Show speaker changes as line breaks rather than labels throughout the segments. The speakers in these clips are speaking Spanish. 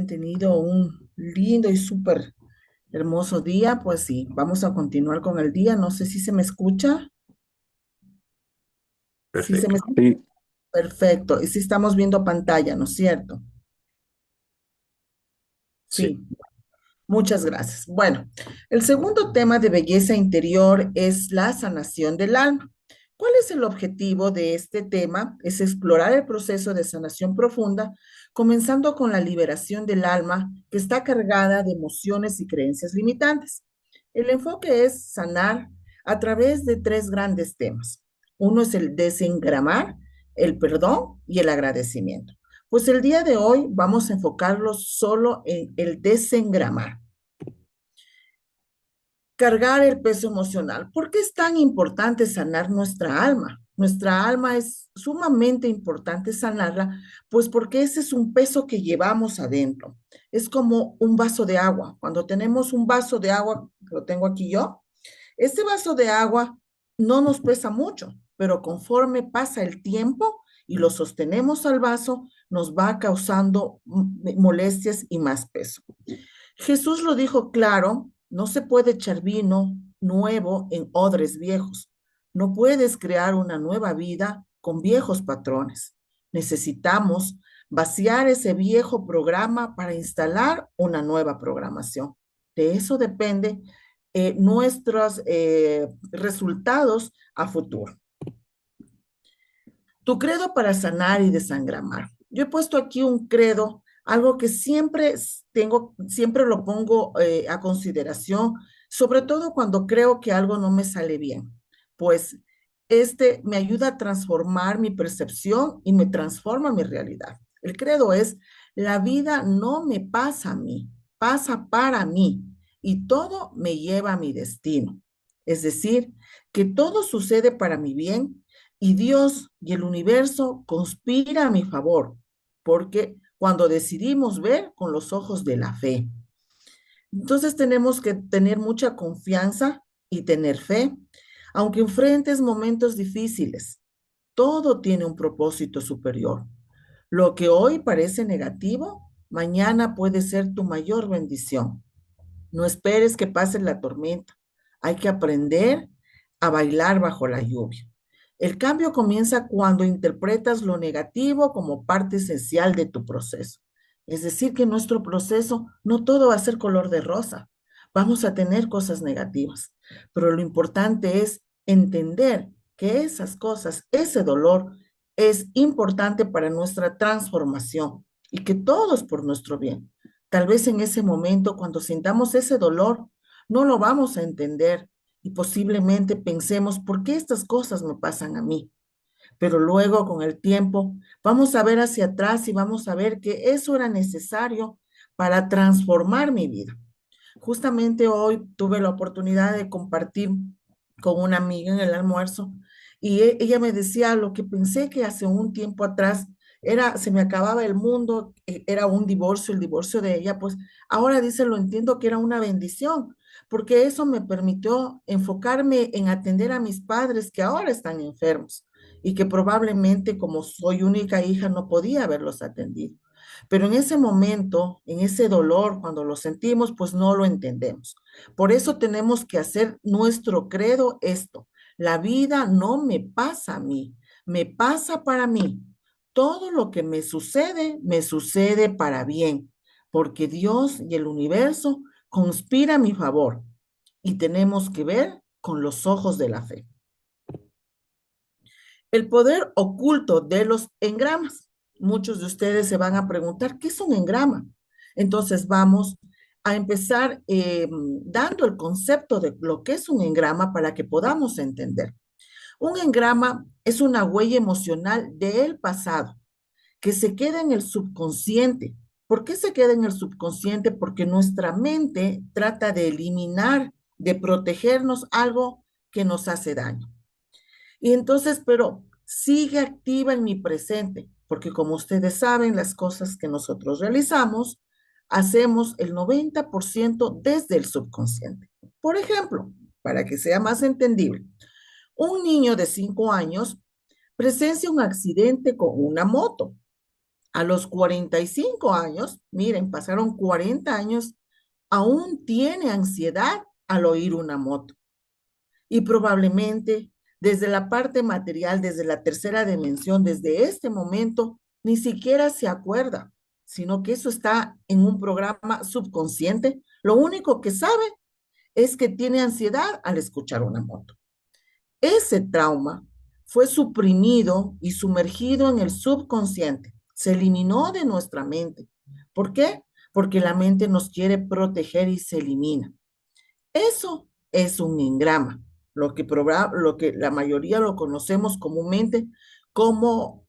hayan tenido un lindo y súper hermoso día. Pues sí, vamos a continuar con el día. No sé si se me escucha. Sí se me
Perfecto.
escucha.
Sí,
Perfecto. Y sí estamos viendo pantalla, ¿no es cierto?
sí.
Sí, muchas gracias. Bueno, el segundo tema de belleza interior es la sanación del alma. ¿Cuál es el objetivo de este tema? Es explorar el proceso de sanación profunda, comenzando con la liberación del alma que está cargada de emociones y creencias limitantes. El enfoque es sanar a través de tres grandes temas. Uno es el desengramar, el perdón y el agradecimiento. Pues el día de hoy vamos a enfocarlos solo en el desengramar. Cargar el peso emocional. ¿Por qué es tan importante sanar nuestra alma? Nuestra alma es sumamente importante sanarla, pues porque ese es un peso que llevamos adentro. Es como un vaso de agua. Cuando tenemos un vaso de agua, lo tengo aquí yo, este vaso de agua no nos pesa mucho, pero conforme pasa el tiempo y lo sostenemos al vaso, nos va causando molestias y más peso. Jesús lo dijo claro, no se puede echar vino nuevo en odres viejos. No puedes crear una nueva vida con viejos patrones. Necesitamos vaciar ese viejo programa para instalar una nueva programación. De eso depende nuestros resultados a futuro. Tu credo para sanar y desangramar. Yo he puesto aquí un credo, algo que siempre tengo, siempre lo pongo a consideración, sobre todo cuando creo que algo no me sale bien. Pues este me ayuda a transformar mi percepción y me transforma mi realidad. El credo es, la vida no me pasa a mí, pasa para mí y todo me lleva a mi destino. Es decir, que todo sucede para mi bien y Dios y el universo conspira a mi favor, porque cuando decidimos ver con los ojos de la fe. Entonces tenemos que tener mucha confianza y tener fe, aunque enfrentes momentos difíciles. Todo tiene un propósito superior. Lo que hoy parece negativo, mañana puede ser tu mayor bendición. No esperes que pase la tormenta. Hay que aprender a bailar bajo la lluvia. El cambio comienza cuando interpretas lo negativo como parte esencial de tu proceso. Es decir, que nuestro proceso no todo va a ser color de rosa. Vamos a tener cosas negativas, pero lo importante es entender que esas cosas, ese dolor, es importante para nuestra transformación y que todo es por nuestro bien. Tal vez en ese momento, cuando sintamos ese dolor, no lo vamos a entender y posiblemente pensemos, ¿por qué estas cosas me pasan a mí? Pero luego, con el tiempo, vamos a ver hacia atrás y vamos a ver que eso era necesario para transformar mi vida. Justamente hoy tuve la oportunidad de compartir con una amiga en el almuerzo y ella me decía lo que pensé que hace un tiempo atrás era, se me acababa el mundo, era un divorcio, el divorcio de ella, pues ahora dice, lo entiendo que era una bendición, porque eso me permitió enfocarme en atender a mis padres que ahora están enfermos y que probablemente como soy única hija no podía haberlos atendido. Pero en ese momento, en ese dolor, cuando lo sentimos, pues no lo entendemos. Por eso tenemos que hacer nuestro credo esto. La vida no me pasa a mí, me pasa para mí. Todo lo que me sucede para bien, porque Dios y el universo conspiran a mi favor y tenemos que ver con los ojos de la fe. El poder oculto de los engramas. Muchos de ustedes se van a preguntar, ¿qué es un engrama? Entonces vamos a empezar dando el concepto de lo que es un engrama para que podamos entender. Un engrama es una huella emocional del pasado que se queda en el subconsciente. ¿Por qué se queda en el subconsciente? Porque nuestra mente trata de eliminar, de protegernos algo que nos hace daño. Y entonces, pero sigue activa en mi presente, porque como ustedes saben, las cosas que nosotros realizamos, hacemos el 90% desde el subconsciente. Por ejemplo, para que sea más entendible, un niño de 5 años presencia un accidente con una moto. A los 45 años, miren, pasaron 40 años, aún tiene ansiedad al oír una moto. Y probablemente desde la parte material, desde la tercera dimensión, desde este momento, ni siquiera se acuerda, sino que eso está en un programa subconsciente. Lo único que sabe es que tiene ansiedad al escuchar una moto. Ese trauma fue suprimido y sumergido en el subconsciente. Se eliminó de nuestra mente. ¿Por qué? Porque la mente nos quiere proteger y se elimina. Eso es un engrama, lo que la mayoría lo conocemos comúnmente como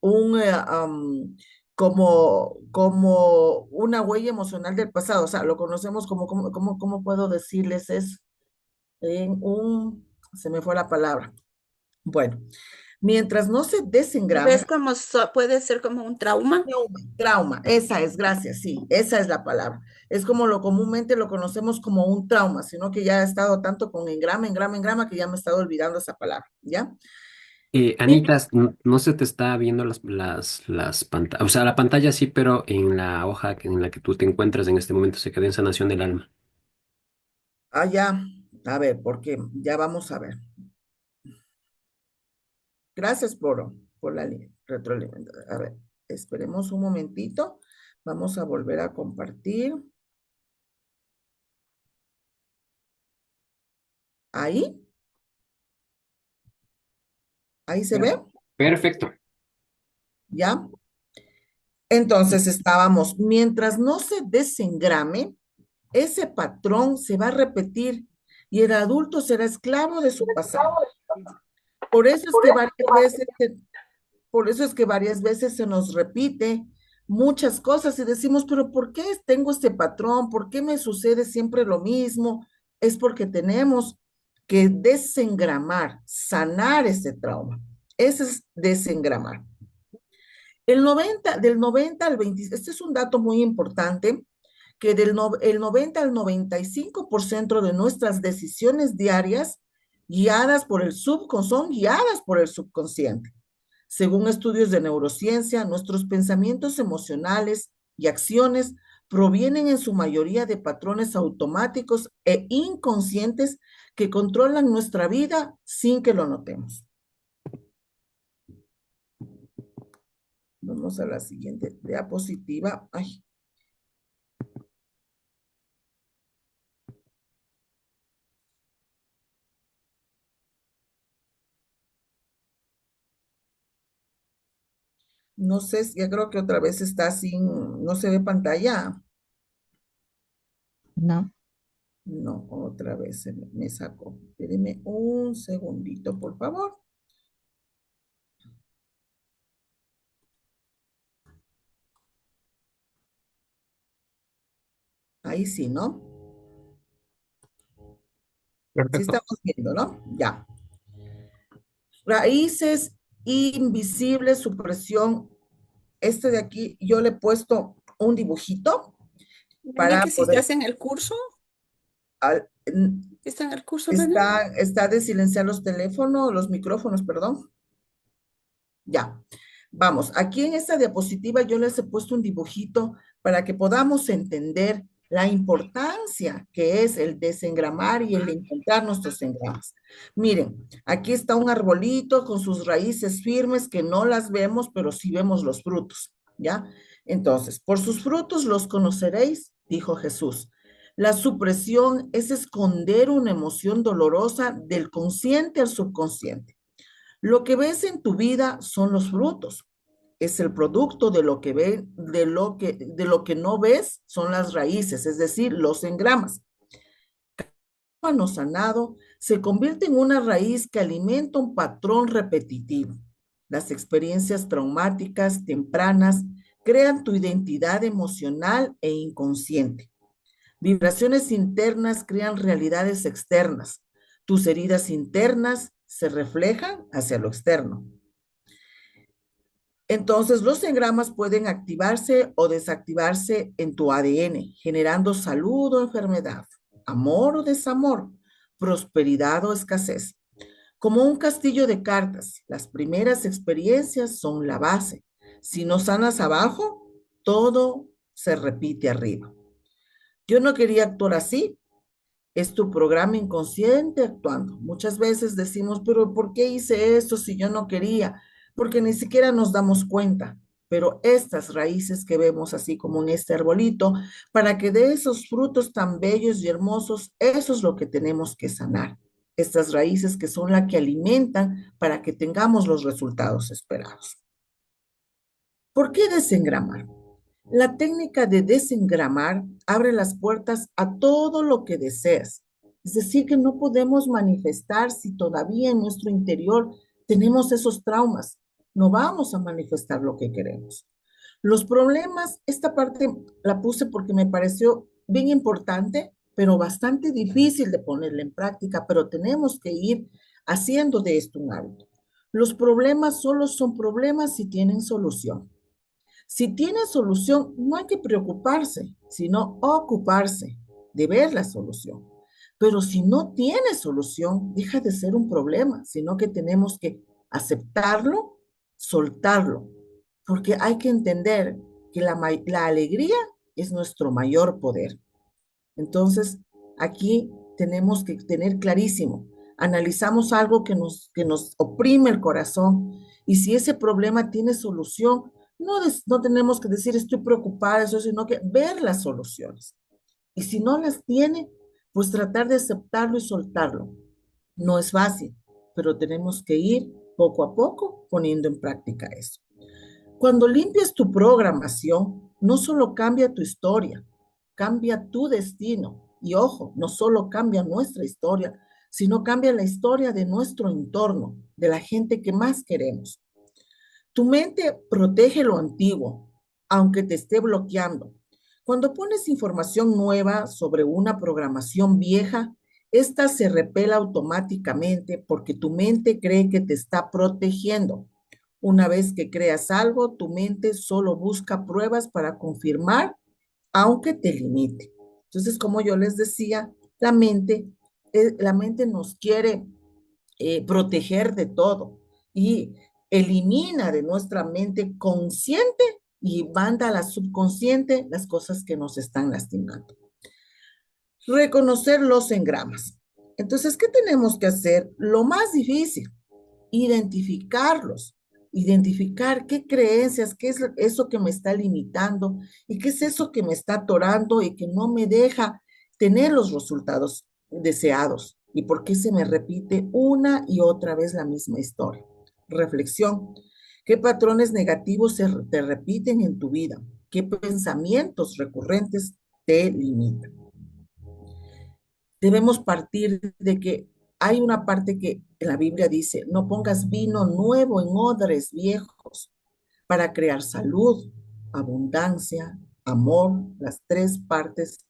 como una huella emocional del pasado. O sea, lo conocemos ¿cómo puedo decirles? Es en se me fue la palabra. Bueno, mientras no se
Tal
desengrame,
vez como puede ser como un trauma.
trauma, esa es, gracias, sí, esa es la palabra. Es como lo comúnmente lo conocemos como un trauma, sino que ya he estado tanto con engrama, que ya me he estado olvidando esa palabra, ¿ya?
Anita, no se te está viendo las pantallas, o sea, la pantalla sí, pero en la hoja en la que tú te encuentras en este momento se quedó en sanación del alma.
Ah, ya, a ver, porque ya vamos a ver. Gracias por la retroalimentación. A ver, esperemos un momentito. Vamos a volver a compartir. Ahí, ahí se
Per-
ve,
Perfecto.
¿ya? Entonces estábamos, mientras no se desengrame, ese patrón se va a repetir y el adulto será esclavo de su pasado. Por eso es que varias veces, por eso es que varias veces se nos repite muchas cosas y decimos, pero ¿por qué tengo este patrón? ¿Por qué me sucede siempre lo mismo? Es porque tenemos que desengramar, sanar ese trauma. Ese es desengramar. Del 90 al 20, este es un dato muy importante, que el 90 al 95% de nuestras decisiones diarias son guiadas por el subconsciente. Según estudios de neurociencia, nuestros pensamientos emocionales y acciones provienen en su mayoría de patrones automáticos e inconscientes que controlan nuestra vida sin que lo notemos. Vamos a la siguiente diapositiva. Ay, no sé, ya creo que otra vez está sin, no se ve pantalla.
No.
No, otra vez me sacó. Espéreme un segundito, por favor. Ahí sí, ¿no? Sí
Perfecto.
estamos viendo, ¿no? Ya. Raíces invisibles, supresión. Este de aquí, yo le he puesto un dibujito
René,
para
que si
poder,
estás en el curso,
al-
¿está en el curso, René?
está de silenciar los teléfonos, los micrófonos, perdón. Ya. Vamos, aquí en esta diapositiva yo les he puesto un dibujito para que podamos entender la importancia que es el desengramar y el encontrar nuestros engramas. Miren, aquí está un arbolito con sus raíces firmes que no las vemos, pero sí vemos los frutos, ¿ya? Entonces, por sus frutos los conoceréis, dijo Jesús. La supresión es esconder una emoción dolorosa del consciente al subconsciente. Lo que ves en tu vida son los frutos. Es el producto de lo que ve, de lo que no ves son las raíces, es decir, los engramas. Cuando sanado se convierte en una raíz que alimenta un patrón repetitivo. Las experiencias traumáticas tempranas crean tu identidad emocional e inconsciente. Vibraciones internas crean realidades externas. Tus heridas internas se reflejan hacia lo externo. Entonces, los engramas pueden activarse o desactivarse en tu ADN, generando salud o enfermedad, amor o desamor, prosperidad o escasez. Como un castillo de cartas, las primeras experiencias son la base. Si no sanas abajo, todo se repite arriba. Yo no quería actuar así, es tu programa inconsciente actuando. Muchas veces decimos, pero ¿por qué hice esto si yo no quería? Porque ni siquiera nos damos cuenta. Pero estas raíces que vemos así como en este arbolito, para que dé esos frutos tan bellos y hermosos, eso es lo que tenemos que sanar. Estas raíces que son las que alimentan para que tengamos los resultados esperados. ¿Por qué desengramar? La técnica de desengramar abre las puertas a todo lo que deseas. Es decir, que no podemos manifestar si todavía en nuestro interior tenemos esos traumas. No vamos a manifestar lo que queremos. Los problemas, esta parte la puse porque me pareció bien importante, pero bastante difícil de ponerla en práctica, pero tenemos que ir haciendo de esto un hábito. Los problemas solo son problemas si tienen solución. Si tiene solución, no hay que preocuparse, sino ocuparse de ver la solución. Pero si no tiene solución, deja de ser un problema, sino que tenemos que aceptarlo, soltarlo, porque hay que entender que la alegría es nuestro mayor poder. Entonces, aquí tenemos que tener clarísimo, analizamos algo que nos oprime el corazón y si ese problema tiene solución, no tenemos que decir estoy preocupada, eso, sino que ver las soluciones. Y si no las tiene, pues tratar de aceptarlo y soltarlo. No es fácil, pero tenemos que ir poco a poco poniendo en práctica eso. Cuando limpias tu programación, no solo cambia tu historia, cambia tu destino. Y ojo, no solo cambia nuestra historia, sino cambia la historia de nuestro entorno, de la gente que más queremos. Tu mente protege lo antiguo, aunque te esté bloqueando. Cuando pones información nueva sobre una programación vieja, esta se repela automáticamente porque tu mente cree que te está protegiendo. Una vez que creas algo, tu mente solo busca pruebas para confirmar, aunque te limite. Entonces, como yo les decía, la mente nos quiere proteger de todo y elimina de nuestra mente consciente y manda a la subconsciente las cosas que nos están lastimando. Reconocer los engramas. Entonces, ¿qué tenemos que hacer? Lo más difícil, identificarlos, identificar qué creencias, qué es eso que me está limitando y qué es eso que me está atorando y que no me deja tener los resultados deseados y por qué se me repite una y otra vez la misma historia. Reflexión. ¿Qué patrones negativos te repiten en tu vida? ¿Qué pensamientos recurrentes te limitan? Debemos partir de que hay una parte que en la Biblia dice, no pongas vino nuevo en odres viejos para crear salud, abundancia, amor, las tres partes,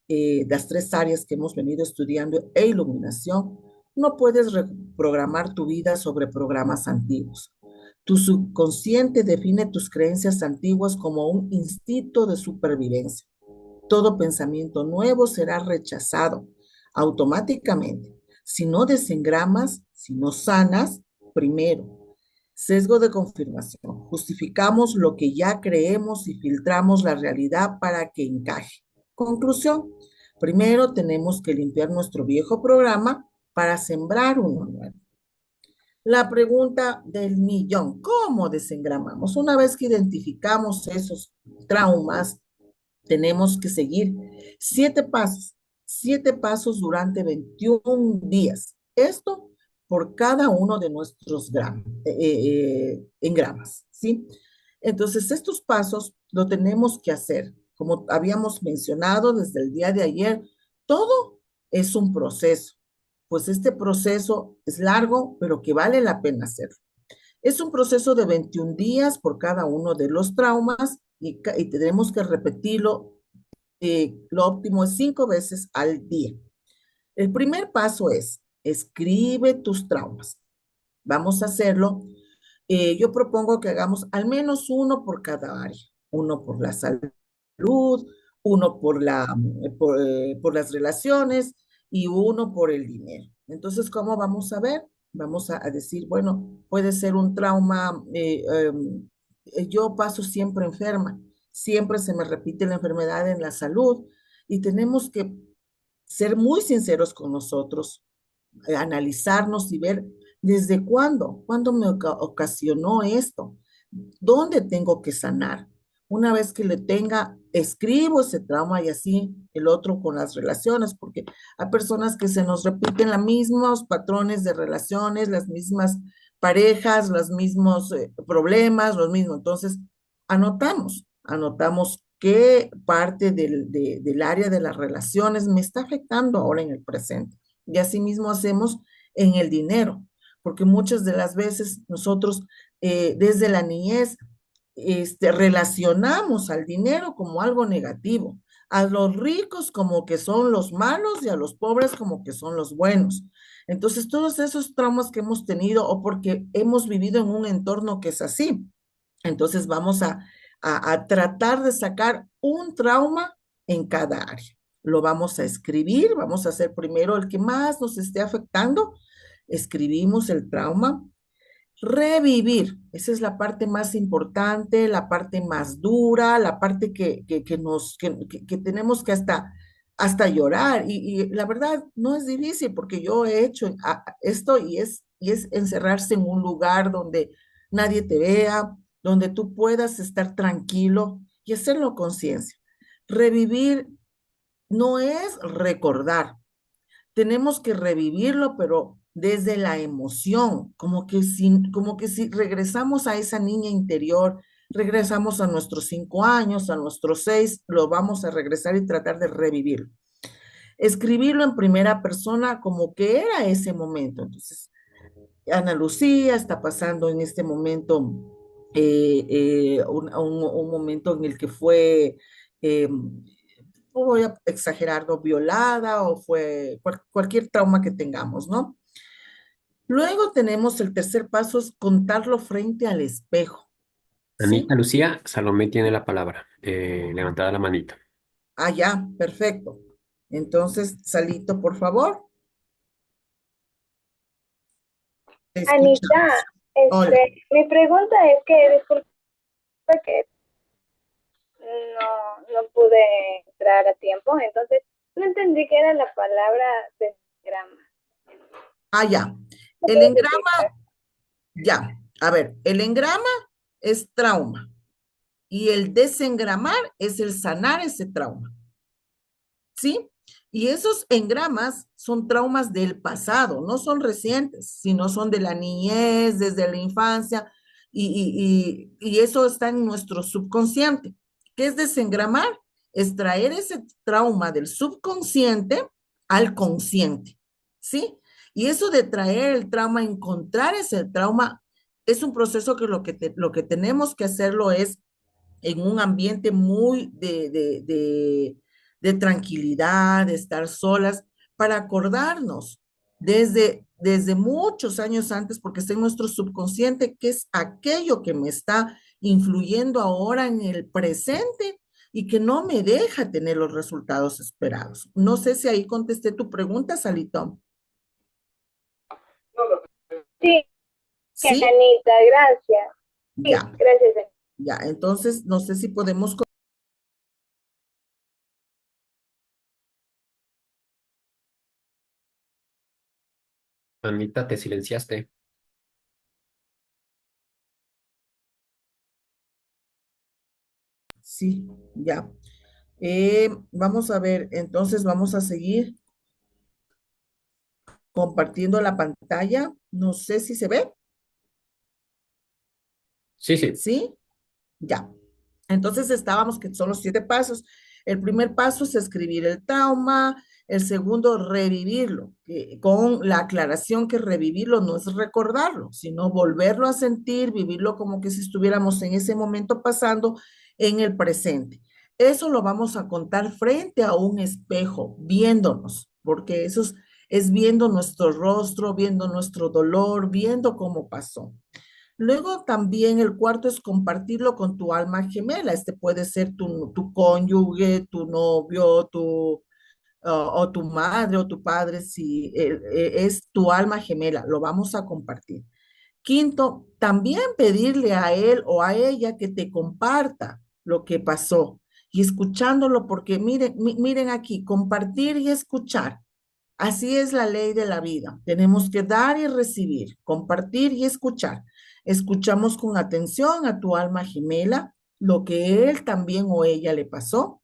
las tres áreas que hemos venido estudiando e iluminación. No puedes reprogramar tu vida sobre programas antiguos. Tu subconsciente define tus creencias antiguas como un instinto de supervivencia. Todo pensamiento nuevo será rechazado automáticamente. Si no desengramas, si no sanas, primero, sesgo de confirmación. Justificamos lo que ya creemos y filtramos la realidad para que encaje. Conclusión. Primero tenemos que limpiar nuestro viejo programa para sembrar uno nuevo. La pregunta del millón, ¿cómo desengramamos? Una vez que identificamos esos traumas, tenemos que seguir 7 pasos durante 21 días. Esto por cada uno de nuestros engramas, ¿sí? Entonces, estos pasos lo tenemos que hacer. Como habíamos mencionado desde el día de ayer, todo es un proceso. Pues este proceso es largo, pero que vale la pena hacerlo. Es un proceso de 21 días por cada uno de los traumas y tenemos que repetirlo. Lo óptimo es 5 veces al día. El primer paso es, escribe tus traumas. Vamos a hacerlo. Yo propongo que hagamos al menos uno por cada área. Uno por la salud, uno por las relaciones y uno por el dinero. Entonces, ¿cómo vamos a ver? Vamos a decir, bueno, puede ser un trauma, yo paso siempre enferma. siempre se me repite la enfermedad en la salud y tenemos que ser muy sinceros con nosotros, analizarnos y ver desde cuándo me ocasionó esto, dónde tengo que sanar. Una vez que le tenga, escribo ese trauma y así el otro con las relaciones, porque hay personas que se nos repiten los mismos patrones de relaciones, las mismas parejas, los mismos problemas, los mismos. Entonces, anotamos qué parte del área de las relaciones me está afectando ahora en el presente. Y así mismo hacemos en el dinero, porque muchas de las veces nosotros desde la niñez relacionamos al dinero como algo negativo, a los ricos como que son los malos y a los pobres como que son los buenos. Entonces, todos esos traumas que hemos tenido o porque hemos vivido en un entorno que es así, entonces vamos a tratar de sacar un trauma en cada área. Lo vamos a escribir, vamos a hacer primero el que más nos esté afectando, escribimos el trauma, revivir, esa es la parte más importante, la parte más dura, la parte que tenemos que hasta llorar. Y la verdad no es difícil porque yo he hecho esto y es encerrarse en un lugar donde nadie te vea, donde tú puedas estar tranquilo y hacerlo conciencia. Revivir no es recordar, tenemos que revivirlo, pero desde la emoción, como que si regresamos a esa niña interior, regresamos a nuestros 5 años, a nuestros 6, lo vamos a regresar y tratar de revivir. Escribirlo en primera persona como que era ese momento. Entonces, Ana Lucía está pasando en este momento un momento en el que fue eh, no voy a exagerar, ¿no? Violada o fue cualquier trauma que tengamos, ¿no? Luego tenemos el tercer paso, es contarlo frente al espejo,
Anita,
¿sí?
Lucía, Salomé tiene la palabra. Levantada la manita.
Ah, ya, perfecto. Entonces, Salito, por favor, te
Anita,
escuchamos. Hola.
mi pregunta es que, disculpe que no pude entrar a tiempo, entonces no entendí qué era la palabra grama.
Ah, ya.
¿Me
El
puedes
engrama,
explicar?
ya. A ver, el engrama es trauma y el desengramar es el sanar ese trauma. ¿Sí? Y esos engramas son traumas del pasado, no son recientes, sino son de la niñez, desde la infancia, y eso está en nuestro subconsciente. ¿Qué es desengramar? Es traer ese trauma del subconsciente al consciente, ¿sí? Y eso de traer el trauma, encontrar ese trauma, es un proceso que lo que tenemos que hacerlo es en un ambiente muy de tranquilidad, de estar solas, para acordarnos desde muchos años antes, porque está en nuestro subconsciente, que es aquello que me está influyendo ahora en el presente y que no me deja tener los resultados esperados. No sé si ahí contesté tu pregunta, Salito.
Sí,
¿Sí?
Anita, gracias. Sí,
Ya,
gracias.
ya. Entonces, no sé si podemos.
Anita, te silenciaste.
Sí, ya. Vamos a ver, entonces vamos a seguir compartiendo la pantalla. No sé si se ve,
Sí, sí.
¿sí? Ya. Entonces estábamos que son los 7 pasos. El primer paso es escribir el trauma, el segundo, revivirlo, con la aclaración que revivirlo no es recordarlo, sino volverlo a sentir, vivirlo como que si estuviéramos en ese momento pasando en el presente. Eso lo vamos a contar frente a un espejo, viéndonos, porque es viendo nuestro rostro, viendo nuestro dolor, viendo cómo pasó. Luego también el cuarto es compartirlo con tu alma gemela. Este puede ser tu cónyuge, tu novio, o tu madre o tu padre, si es tu alma gemela, lo vamos a compartir. Quinto, también pedirle a él o a ella que te comparta lo que pasó y escuchándolo, porque miren, miren aquí, compartir y escuchar. Así es la ley de la vida. Tenemos que dar y recibir, compartir y escuchar. Escuchamos con atención a tu alma gemela, lo que él también o ella le pasó.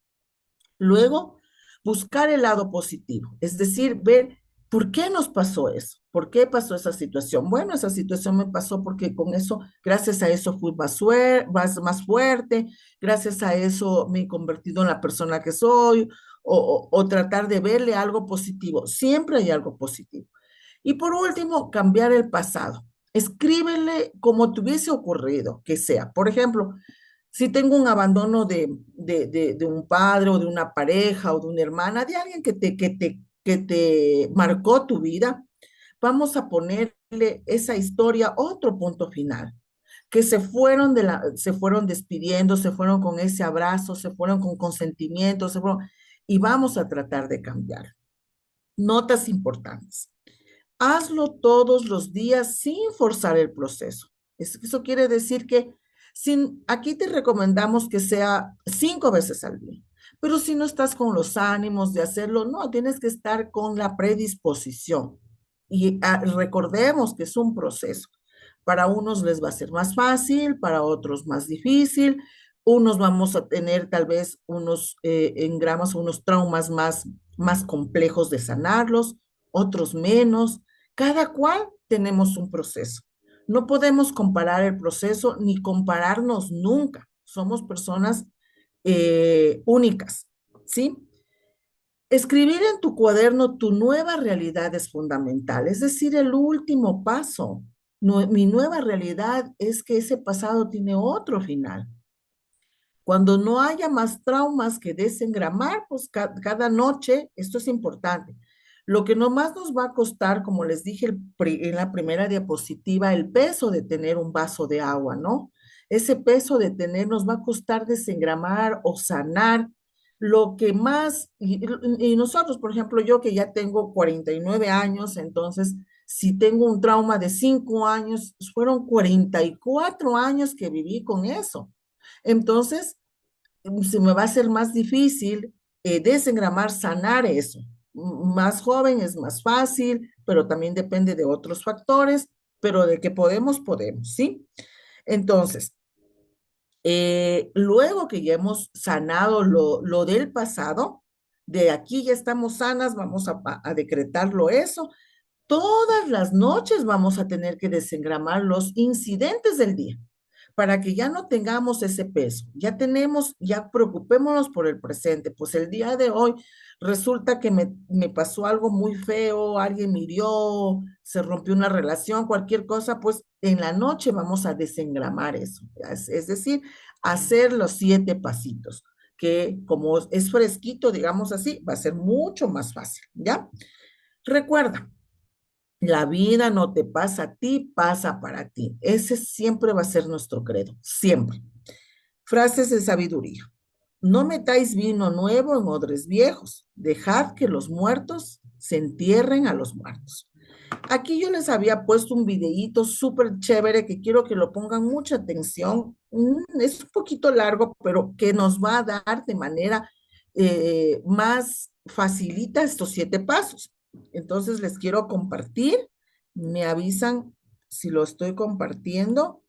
Luego, buscar el lado positivo, es decir, ver por qué nos pasó eso, por qué pasó esa situación. Bueno, esa situación me pasó porque con eso, gracias a eso fui más fuerte, gracias a eso me he convertido en la persona que soy, o tratar de verle algo positivo. Siempre hay algo positivo. Y por último, cambiar el pasado. Escríbele como te hubiese ocurrido, que sea. Por ejemplo, si tengo un abandono de un padre o de una pareja o de una hermana, de alguien que te marcó tu vida, vamos a ponerle esa historia otro punto final, que se fueron despidiendo, se fueron con ese abrazo, se fueron con consentimiento, y vamos a tratar de cambiar. Notas importantes. Hazlo todos los días sin forzar el proceso. Eso quiere decir que aquí te recomendamos que sea 5 veces al día, pero si no estás con los ánimos de hacerlo, no, tienes que estar con la predisposición. Y recordemos que es un proceso. Para unos les va a ser más fácil, para otros más difícil. Unos vamos a tener tal vez unos engramas, unos traumas más complejos de sanarlos, otros menos. Cada cual tenemos un proceso. No podemos comparar el proceso ni compararnos nunca. Somos personas únicas, ¿sí? Escribir en tu cuaderno tu nueva realidad es fundamental, es decir, el último paso. Mi nueva realidad es que ese pasado tiene otro final. Cuando no haya más traumas que desengramar, pues cada noche, esto es importante. Lo que nomás nos va a costar, como les dije en la primera diapositiva, el peso de tener un vaso de agua, ¿no? Ese peso de tener nos va a costar desengramar o sanar lo que más, y nosotros, por ejemplo, yo que ya tengo 49 años, entonces, si tengo un trauma de 5 años, fueron 44 años que viví con eso. Entonces, se me va a ser más difícil desengramar, sanar eso. Más joven es más fácil, pero también depende de otros factores, pero de que podemos, podemos, ¿sí? Entonces, luego que ya hemos sanado lo del pasado, de aquí ya estamos sanas, vamos a decretarlo eso. Todas las noches vamos a tener que desengramar los incidentes del día para que ya no tengamos ese peso. Ya preocupémonos por el presente. Pues el día de hoy resulta que me pasó algo muy feo, alguien me hirió, se rompió una relación, cualquier cosa, pues en la noche vamos a desengramar eso. Es decir, hacer los 7 pasitos, que como es fresquito, digamos así, va a ser mucho más fácil, ¿ya? Recuerda, la vida no te pasa a ti, pasa para ti. Ese siempre va a ser nuestro credo, siempre. Frases de sabiduría. No metáis vino nuevo en odres viejos. Dejad que los muertos se entierren a los muertos. Aquí yo les había puesto un videíto súper chévere que quiero que lo pongan mucha atención. Es un poquito largo, pero que nos va a dar de manera más facilita estos 7 pasos. Entonces les quiero compartir. Me avisan si lo estoy compartiendo.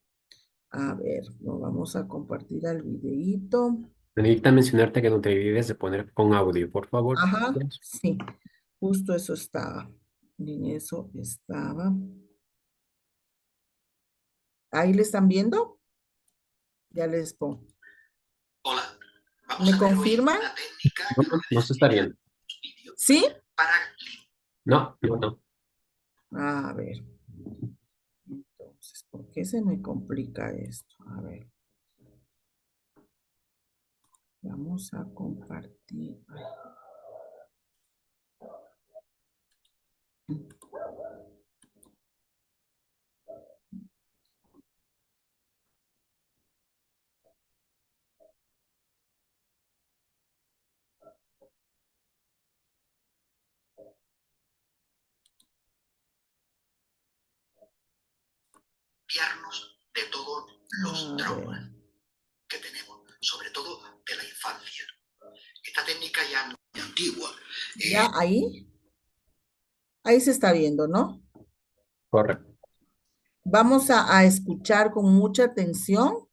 A ver, lo vamos a compartir al videíto.
Necesita mencionarte que no te olvides de poner con audio, por favor.
Ajá, sí, justo eso estaba. En eso estaba. ¿Ahí le están viendo? Ya les pongo.
Hola, vamos
¿Me
a ver hoy
confirman?
una técnica
No,
que
no se está viendo.
¿Sí?
para
No, no, no.
A ver. Entonces, ¿por qué se me complica esto? A ver. Vamos a compartir.
limpiarnos de todos los
A
traumas
ver.
que tenemos. sobre todo de la infancia. Esta técnica ya es muy antigua.
Ya ahí se está viendo, ¿no?
Correcto.
Vamos a escuchar con mucha atención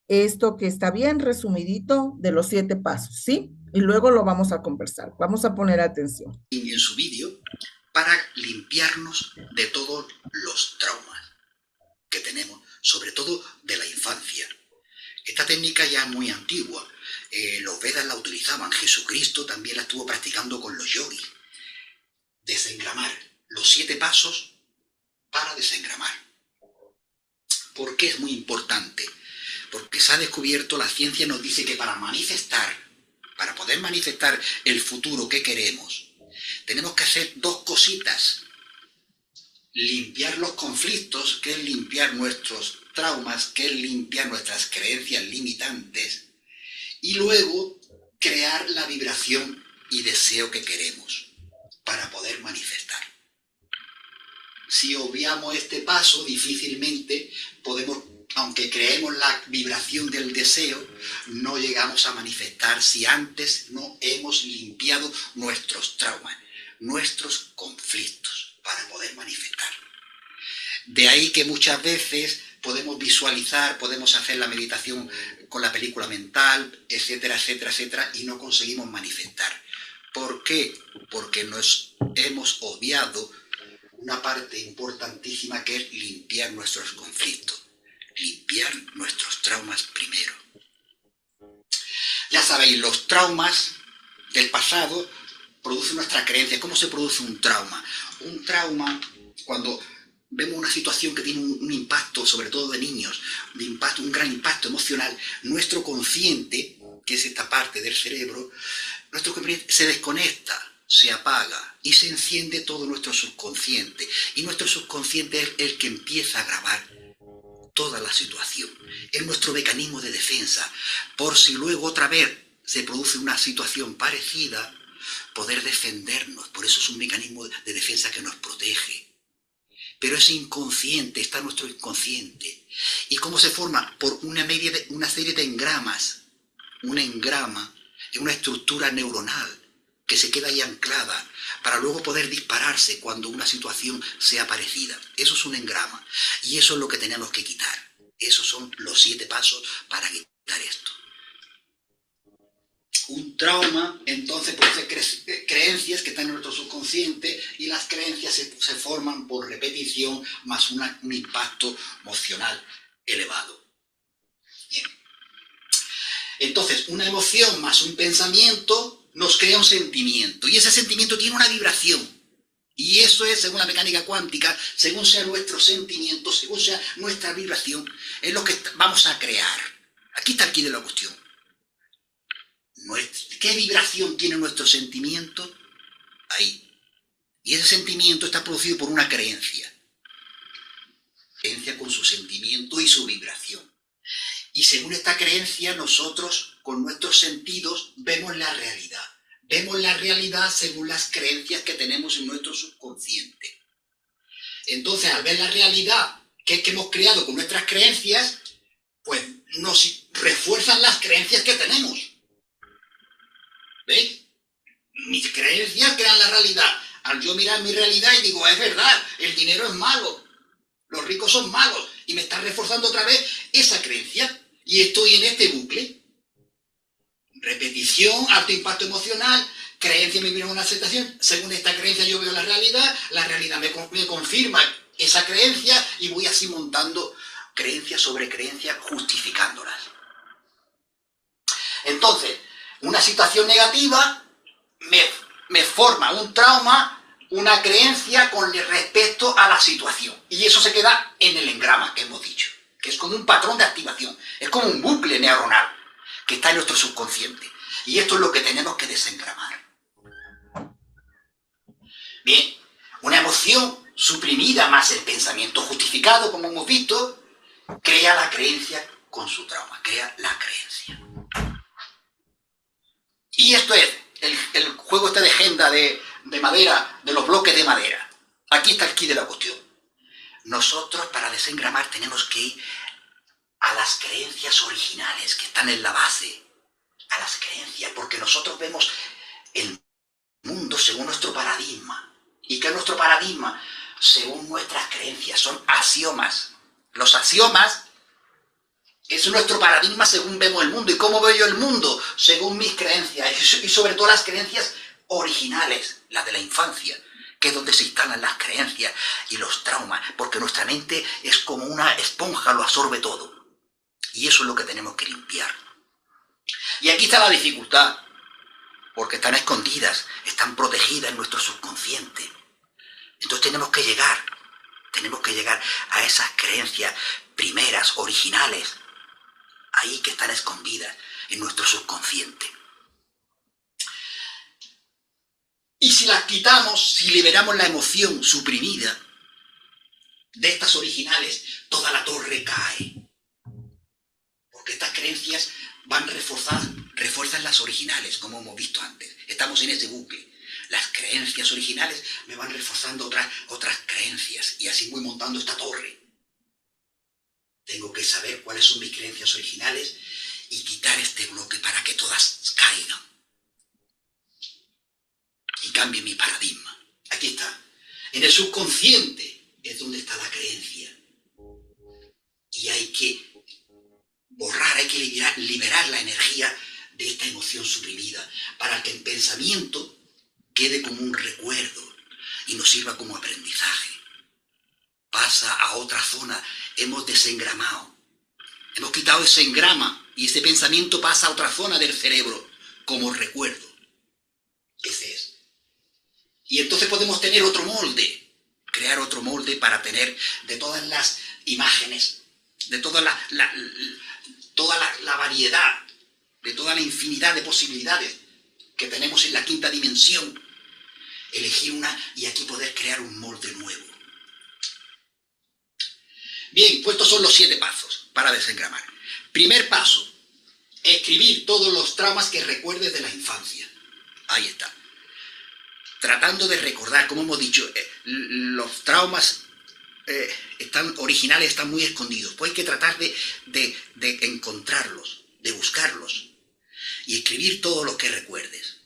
esto que está bien resumidito de los 7 pasos, ¿sí? Y luego lo vamos a conversar. Vamos a poner atención.
En su vídeo para limpiarnos de todos los traumas que tenemos, sobre todo de la infancia. Esta técnica ya es muy antigua. Los Vedas la utilizaban, Jesucristo también la estuvo practicando con los yogis. Desengramar, los 7 pasos para desengramar. ¿Por qué es muy importante? Porque se ha descubierto, la ciencia nos dice que para poder manifestar el futuro que queremos, tenemos que hacer 2 cositas. Limpiar los conflictos, que es limpiar nuestros traumas, que es limpiar nuestras creencias limitantes, y luego crear la vibración y deseo que queremos para poder manifestar. Si obviamos este paso, difícilmente podemos, aunque creemos la vibración del deseo, no llegamos a manifestar si antes no hemos limpiado nuestros traumas, nuestros conflictos, para poder manifestar. De ahí que muchas veces podemos visualizar, podemos hacer la meditación con la película mental, etcétera, etcétera, etcétera, y no conseguimos manifestar. ¿Por qué? Porque nos hemos obviado una parte importantísima que es limpiar nuestros conflictos, limpiar nuestros traumas primero. Ya sabéis, los traumas del pasado producen nuestra creencia. ¿Cómo se produce un trauma? Un trauma, cuando vemos una situación que tiene un impacto, sobre todo de niños, un gran impacto emocional, nuestro consciente, que es esta parte del cerebro, nuestro consciente se desconecta, se apaga y se enciende todo nuestro subconsciente. Y nuestro subconsciente es el que empieza a grabar toda la situación. Es nuestro mecanismo de defensa. Por si luego otra vez se produce una situación parecida, poder defendernos. Por eso es un mecanismo de defensa que nos protege. Pero ese inconsciente, está nuestro inconsciente. ¿Y cómo se forma? Por una serie de engramas. Un engrama es una estructura neuronal que se queda ahí anclada para luego poder dispararse cuando una situación sea parecida. Eso es un engrama. Y eso es lo que tenemos que quitar. Esos son los 7 pasos para quitar esto. Un trauma, entonces, produce creencias que están en nuestro subconsciente, y las creencias se forman por repetición más un impacto emocional elevado. Bien. Entonces, una emoción más un pensamiento nos crea un sentimiento, y ese sentimiento tiene una vibración. Y eso es, según la mecánica cuántica, según sea nuestro sentimiento, según sea nuestra vibración, es lo que vamos a crear. Aquí está el quid de la cuestión. ¿Qué vibración tiene nuestro sentimiento? Ahí. Y ese sentimiento está producido por una creencia. Creencia con su sentimiento y su vibración. Y según esta creencia, nosotros, con nuestros sentidos, vemos la realidad. Vemos la realidad según las creencias que tenemos en nuestro subconsciente. Entonces, al ver la realidad que hemos creado con nuestras creencias, pues nos refuerzan las creencias que tenemos. ¿Veis? Mis creencias crean la realidad. Al yo mirar mi realidad y digo, es verdad, el dinero es malo, los ricos son malos, y me está reforzando otra vez esa creencia, y estoy en este bucle. Repetición, alto impacto emocional, creencia me viene una aceptación, según esta creencia yo veo la realidad me confirma esa creencia, y voy así montando creencia sobre creencia, justificándolas. Entonces, una situación negativa me forma un trauma, una creencia con respecto a la situación. Y eso se queda en el engrama que hemos dicho, que es como un patrón de activación, es como un bucle neuronal que está en nuestro subconsciente. Y esto es lo que tenemos que desengramar. Bien, una emoción suprimida más el pensamiento justificado, como hemos visto, crea la creencia con su trauma, crea la creencia. Y esto es el juego este de agenda de madera, de los bloques de madera. Aquí está el quid de la cuestión. Nosotros, para desengramar, tenemos que ir a las creencias originales que están en la base, a las creencias, porque nosotros vemos el mundo según nuestro paradigma. ¿Y qué es nuestro paradigma? Según nuestras creencias, son axiomas. Los axiomas es nuestro paradigma según vemos el mundo. ¿Y cómo veo yo el mundo? Según mis creencias, y sobre todo las creencias originales, las de la infancia, que es donde se instalan las creencias y los traumas, porque nuestra mente es como una esponja, lo absorbe todo. Y eso es lo que tenemos que limpiar. Y aquí está la dificultad, porque están escondidas, están protegidas en nuestro subconsciente. Entonces tenemos que llegar a esas creencias primeras, originales, ahí que están escondidas en nuestro subconsciente. Y si las quitamos, si liberamos la emoción suprimida de estas originales, toda la torre cae. Porque estas creencias refuerzan las originales, como hemos visto antes. Estamos en ese bucle. Las creencias originales me van reforzando otras creencias y así voy montando esta torre. Tengo que saber cuáles son mis creencias originales y quitar este bloque para que todas caigan. Y cambie mi paradigma. Aquí está. En el subconsciente es donde está la creencia. Y hay que borrar, hay que liberar la energía de esta emoción suprimida para que el pensamiento quede como un recuerdo y nos sirva como aprendizaje. Pasa a otra zona, hemos desengramado, hemos quitado ese engrama y ese pensamiento pasa a otra zona del cerebro como recuerdo. Ese es. Y entonces podemos tener otro molde, crear otro molde para tener de todas las imágenes, de toda la variedad, de toda la infinidad de posibilidades que tenemos en la quinta dimensión, elegir una y aquí poder crear un molde nuevo. Bien, pues estos son los 7 pasos para desengramar. Primer paso, escribir todos los traumas que recuerdes de la infancia. Ahí está. Tratando de recordar, como hemos dicho, los traumas originales están muy escondidos. Pues hay que tratar de encontrarlos, de buscarlos y escribir todo lo que recuerdes.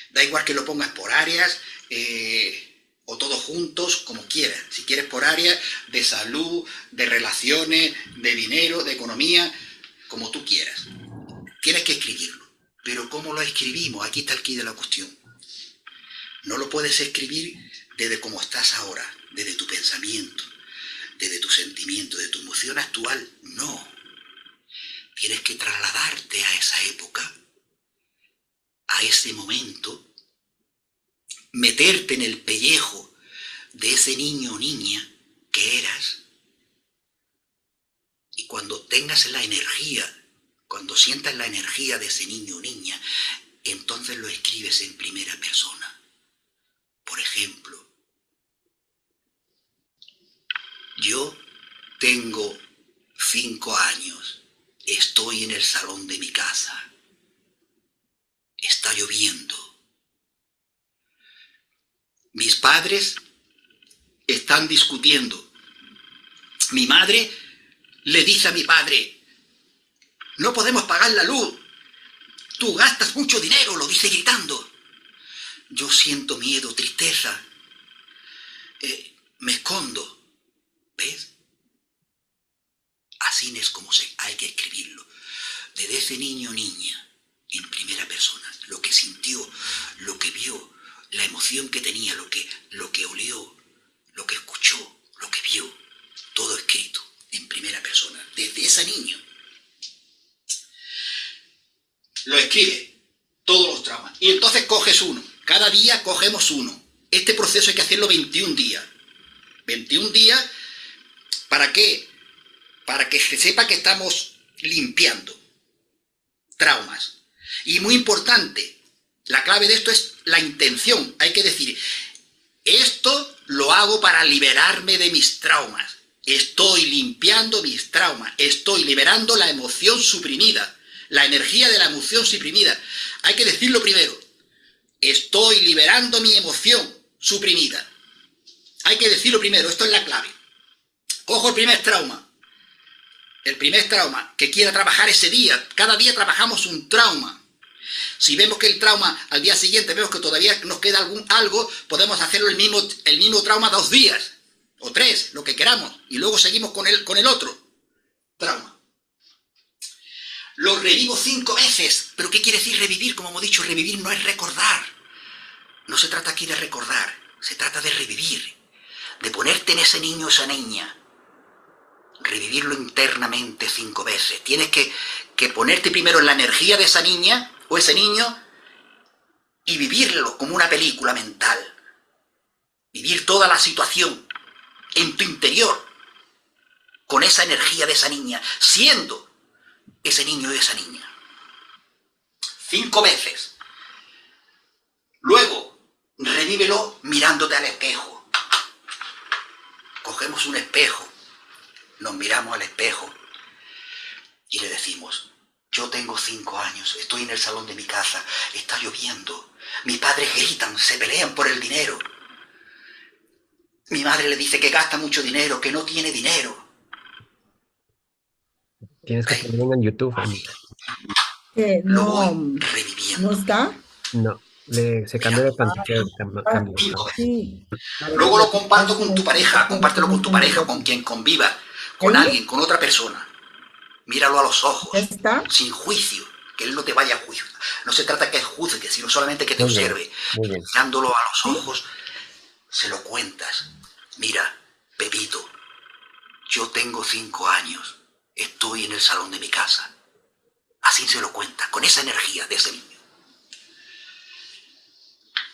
Da igual que lo pongas por áreas o todos juntos, como quieras. Si quieres por áreas de salud, de relaciones, de dinero, de economía, como tú quieras. Tienes que escribirlo. Pero ¿cómo lo escribimos? Aquí está el quid de la cuestión. No lo puedes escribir desde cómo estás ahora, desde tu pensamiento, desde tu sentimiento, de tu emoción actual. No. Tienes que trasladarte a esa época, a ese momento, meterte en el pellejo de ese niño o niña que eras. Y cuando tengas la energía, cuando sientas la energía de ese niño o niña, entonces lo escribes en primera persona. Por ejemplo, yo tengo 5 años, estoy en el salón de mi casa, está lloviendo. Mis padres están discutiendo. Mi madre le dice a mi padre, no podemos pagar la luz, tú gastas mucho dinero, lo dice gritando. Yo siento miedo, tristeza, me escondo. ¿Ves? Así es como hay que escribirlo. Desde ese niño o niña, en primera persona, lo que sintió, lo que vio, la emoción que tenía, lo que olió, lo que escuchó, lo que vio, todo escrito en primera persona, desde ese niño. Lo escribe, todos los traumas. Y entonces coges uno. Cada día cogemos uno. Este proceso hay que hacerlo 21 días. 21 días, ¿para qué? Para que se sepa que estamos limpiando traumas. Y muy importante, la clave de esto es la intención. Hay que decir, esto lo hago para liberarme de mis traumas. Estoy limpiando mis traumas. Estoy liberando la emoción suprimida. La energía de la emoción suprimida. Hay que decirlo primero. Estoy liberando mi emoción suprimida. Hay que decirlo primero, esto es la clave. Cojo el primer trauma. el primer trauma, que quiera trabajar ese día. Cada día trabajamos un trauma. Si vemos que el trauma al día siguiente, vemos que todavía nos queda algo, podemos hacerlo el mismo trauma 2 días, o 3, lo que queramos, y luego seguimos con el otro trauma. Lo revivo 5 veces. ¿Pero qué quiere decir revivir? Como hemos dicho, revivir no es recordar. No se trata aquí de recordar, se trata de revivir, de ponerte en ese niño o esa niña. Revivirlo internamente 5 veces. Tienes que ponerte primero en la energía de esa niña o ese niño y vivirlo como una película mental. Vivir toda la situación en tu interior con esa energía de esa niña, siendo ese niño y esa niña. 5 veces. Luego, revívelo mirándote al espejo. Cogemos un espejo, nos miramos al espejo y le decimos: yo tengo 5 años, estoy en el salón de mi casa, está lloviendo, mis padres gritan, se pelean por el dinero. Mi madre le dice que gasta mucho dinero, que no tiene dinero.
Tienes que ponerlo en YouTube, Anita.
Lo
No,
voy reviviendo.
¿no está?
No, se cambió de pantalla. Cambió.
5 veces.
Sí.
Luego lo comparto con tu pareja, compártelo con tu pareja, con quien conviva, con alguien, con otra persona. Míralo a los ojos,
¿Ya está?
sin juicio, que él no te vaya a juicio. No se trata que él juzgue, sino solamente que te
Muy bien,
observe.
muy bien.
Mirándolo a los ojos, se lo cuentas. Mira, Pepito, yo tengo 5 años, estoy en el salón de mi casa. Así se lo cuenta, con esa energía de ese niño.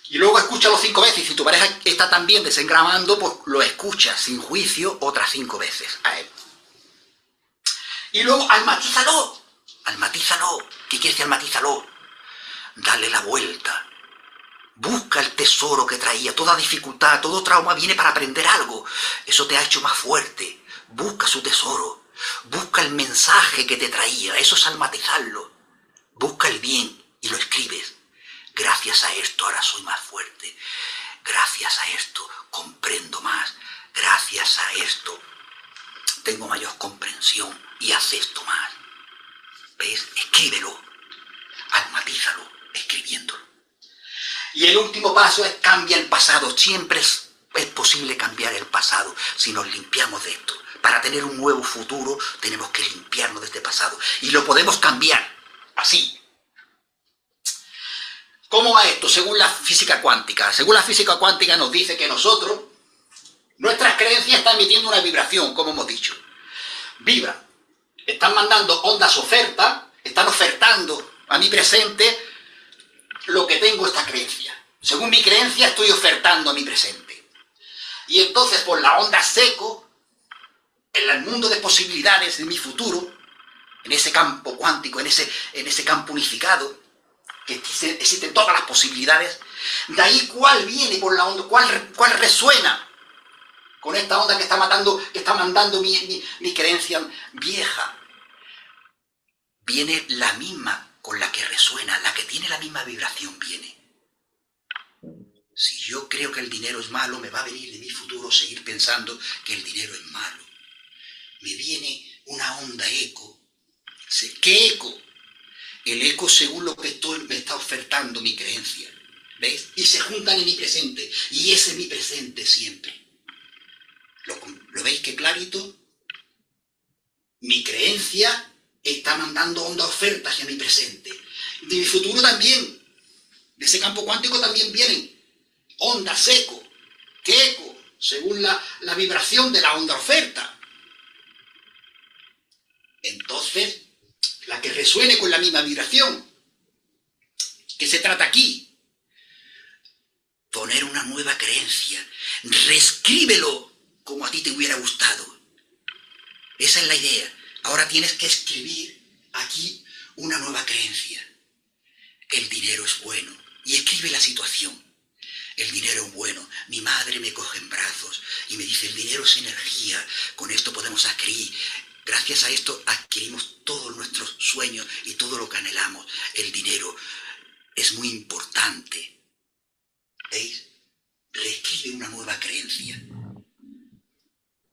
Y luego escúchalo 5 veces. Y si tu pareja está también desengramando, pues lo escuchas sin juicio otras 5 veces a él. Y luego almatízalo. Almatízalo. ¿Qué quiere decir almatízalo? Dale la vuelta. Busca el tesoro que traía. Toda dificultad, todo trauma viene para aprender algo. Eso te ha hecho más fuerte. Busca su tesoro. Busca el mensaje que te traía. Eso es almatizarlo. Busca el bien y lo escribes. Gracias a esto ahora soy más fuerte. Gracias a esto comprendo más. Gracias a esto tengo mayor comprensión y acepto más. ¿Ves? Escríbelo. Almatízalo escribiéndolo. Y el último paso es cambia el pasado. Siempre es posible cambiar el pasado si nos limpiamos de esto. Para tener un nuevo futuro tenemos que limpiarnos de este pasado. Y lo podemos cambiar así. ¿Cómo va esto? Según la física cuántica. Según la física cuántica nos dice que nosotros, nuestras creencias están emitiendo una vibración, como hemos dicho. Vibra. Están mandando ondas oferta, están ofertando a mi presente lo que tengo esta creencia. Según mi creencia estoy ofertando a mi presente. Y entonces por la onda seco, en el mundo de posibilidades de mi futuro, en ese campo cuántico, en ese campo unificado, que existen todas las posibilidades, de ahí cuál viene por la onda, cuál resuena con esta onda que está mandando mi creencia vieja. Viene la misma con la que resuena, la que tiene la misma vibración viene. Si yo creo que el dinero es malo, me va a venir de mi futuro seguir pensando que el dinero es malo. Me viene una onda eco. ¿Qué eco? El eco según lo que me está ofertando mi creencia. ¿Veis? Y se juntan en mi presente. Y ese es mi presente siempre. ¿Lo veis qué clarito? Mi creencia está mandando onda oferta hacia mi presente. De mi futuro también. De ese campo cuántico también vienen ondas eco. ¿Qué eco? Según la vibración de la onda oferta. Entonces, la que resuene con la misma vibración. ¿Qué se trata aquí? Poner una nueva creencia. Reescríbelo como a ti te hubiera gustado. Esa es la idea. Ahora tienes que escribir aquí una nueva creencia. El dinero es bueno. Y escribe la situación. El dinero es bueno. Mi madre me coge en brazos y me dice, el dinero es energía. Con esto podemos adquirir. Gracias a esto adquirimos todos nuestros sueños y todo lo que anhelamos. El dinero es muy importante. ¿Veis? Reescribe una nueva creencia.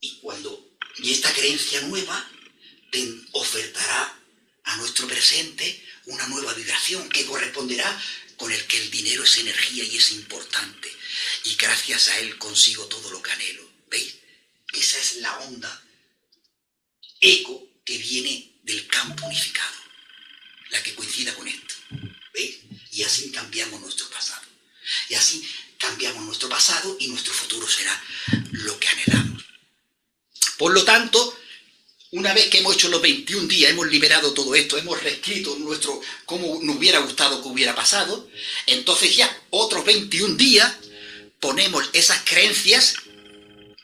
Y esta creencia nueva ofertará a nuestro presente una nueva vibración que corresponderá con el que el dinero es energía y es importante. Y gracias a él consigo todo lo que anhelo. ¿Veis? Esa es la onda eco que viene del campo unificado, la que coincida con esto. ¿Veis? Y así cambiamos nuestro pasado. Y así cambiamos nuestro pasado y nuestro futuro será lo que anhelamos. Por lo tanto, una vez que hemos hecho los 21 días, hemos liberado todo esto, hemos reescrito nuestro cómo nos hubiera gustado que hubiera pasado, entonces ya otros 21 días ponemos esas creencias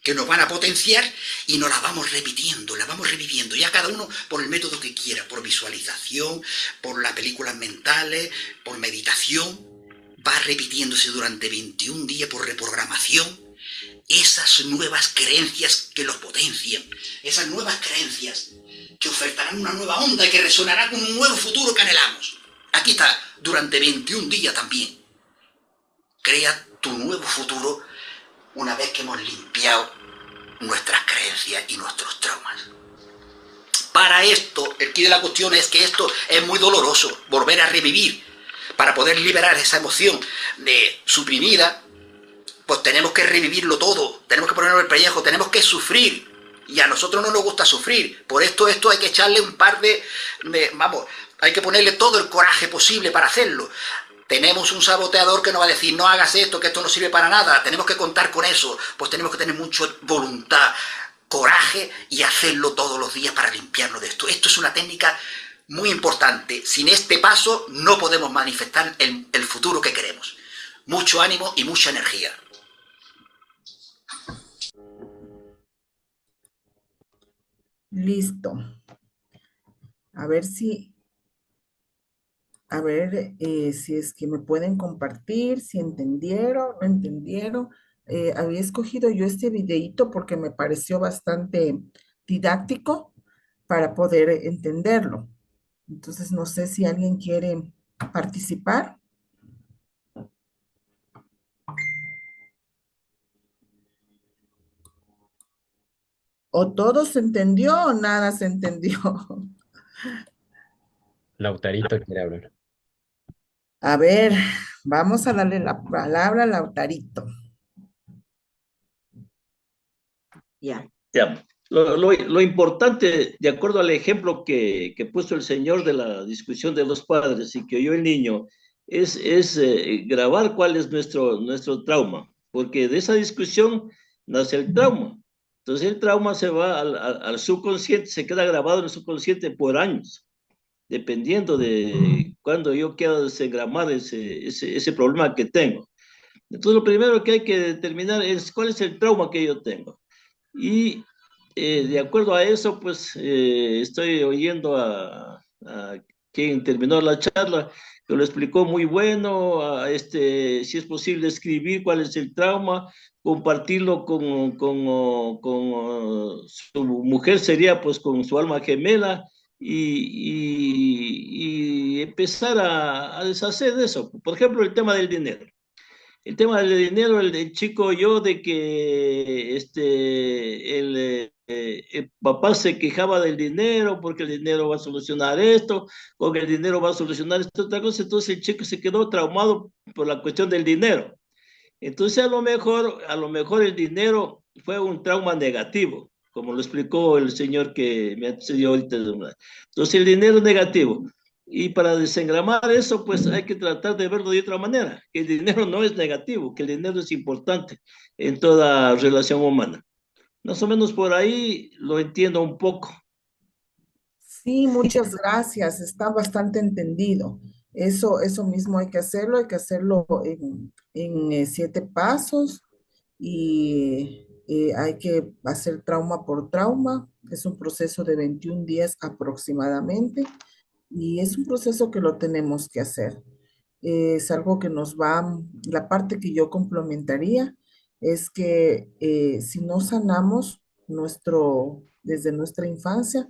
que nos van a potenciar y nos las vamos repitiendo, las vamos reviviendo, ya cada uno por el método que quiera, por visualización, por las películas mentales, por meditación, va repitiéndose durante 21 días por reprogramación esas nuevas creencias que los potencian, esas nuevas creencias que ofertarán una nueva onda y que resonará con un nuevo futuro que anhelamos. Aquí está, durante 21 días también. Crea tu nuevo futuro una vez que hemos limpiado nuestras creencias y nuestros traumas. Para esto, el quid de la cuestión es que esto es muy doloroso, volver a revivir. Para poder liberar esa emoción suprimida, pues tenemos que revivirlo todo, tenemos que ponernos el pellejo, tenemos que sufrir. Y a nosotros no nos gusta sufrir. Por esto hay que echarle un par hay que ponerle todo el coraje posible para hacerlo. Tenemos un saboteador que nos va a decir, no hagas esto, que esto no sirve para nada. Tenemos que contar con eso. Pues tenemos que tener mucha voluntad, coraje y hacerlo todos los días para limpiarnos de esto. Esto es una técnica muy importante. Sin este paso no podemos manifestar el futuro que queremos. Mucho ánimo y mucha energía.
Listo. A ver si es que me pueden compartir, si entendieron, no entendieron. Había escogido yo este videíto porque me pareció bastante didáctico para poder entenderlo. Entonces, no sé si alguien quiere participar. O todo se entendió o nada se entendió.
Lautarito quiere hablar.
A ver, vamos a darle la palabra a Lautarito.
Ya.
Ya. Lo importante, de acuerdo al ejemplo que puso el señor de la discusión de los padres y que oyó el niño, es grabar cuál es nuestro trauma, porque de esa discusión nace el trauma. Entonces el trauma se va al subconsciente, se queda grabado en el subconsciente por años, dependiendo de cuándo yo quiero desengramar ese problema que tengo. Entonces lo primero que hay que determinar es cuál es el trauma que yo tengo. Y de acuerdo a eso, pues estoy oyendo a quien terminó la charla, que lo explicó muy bueno, si es posible escribir cuál es el trauma, compartirlo con su mujer, sería pues con su alma gemela, y empezar a deshacer de eso. Por ejemplo, el tema del dinero. El tema del dinero, el chico yo de que el papá se quejaba del dinero porque el dinero va a solucionar esto, porque el dinero va a solucionar esta otra cosa, entonces el chico se quedó traumado por la cuestión del dinero. Entonces a lo mejor el dinero fue un trauma negativo, como lo explicó el señor que me antecedió ahorita. Entonces el dinero es negativo. Y para desengramar eso, pues hay que tratar de verlo de otra manera, que el dinero no es negativo, que el dinero es importante en toda relación humana. Más o menos por ahí lo entiendo un poco.
Sí, muchas gracias, está bastante entendido. Eso mismo hay que hacerlo en 7 pasos y hay que hacer trauma por trauma. Es un proceso de 21 días aproximadamente. Y es un proceso que lo tenemos que hacer. Es algo que la parte que yo complementaría es que si no sanamos desde nuestra infancia,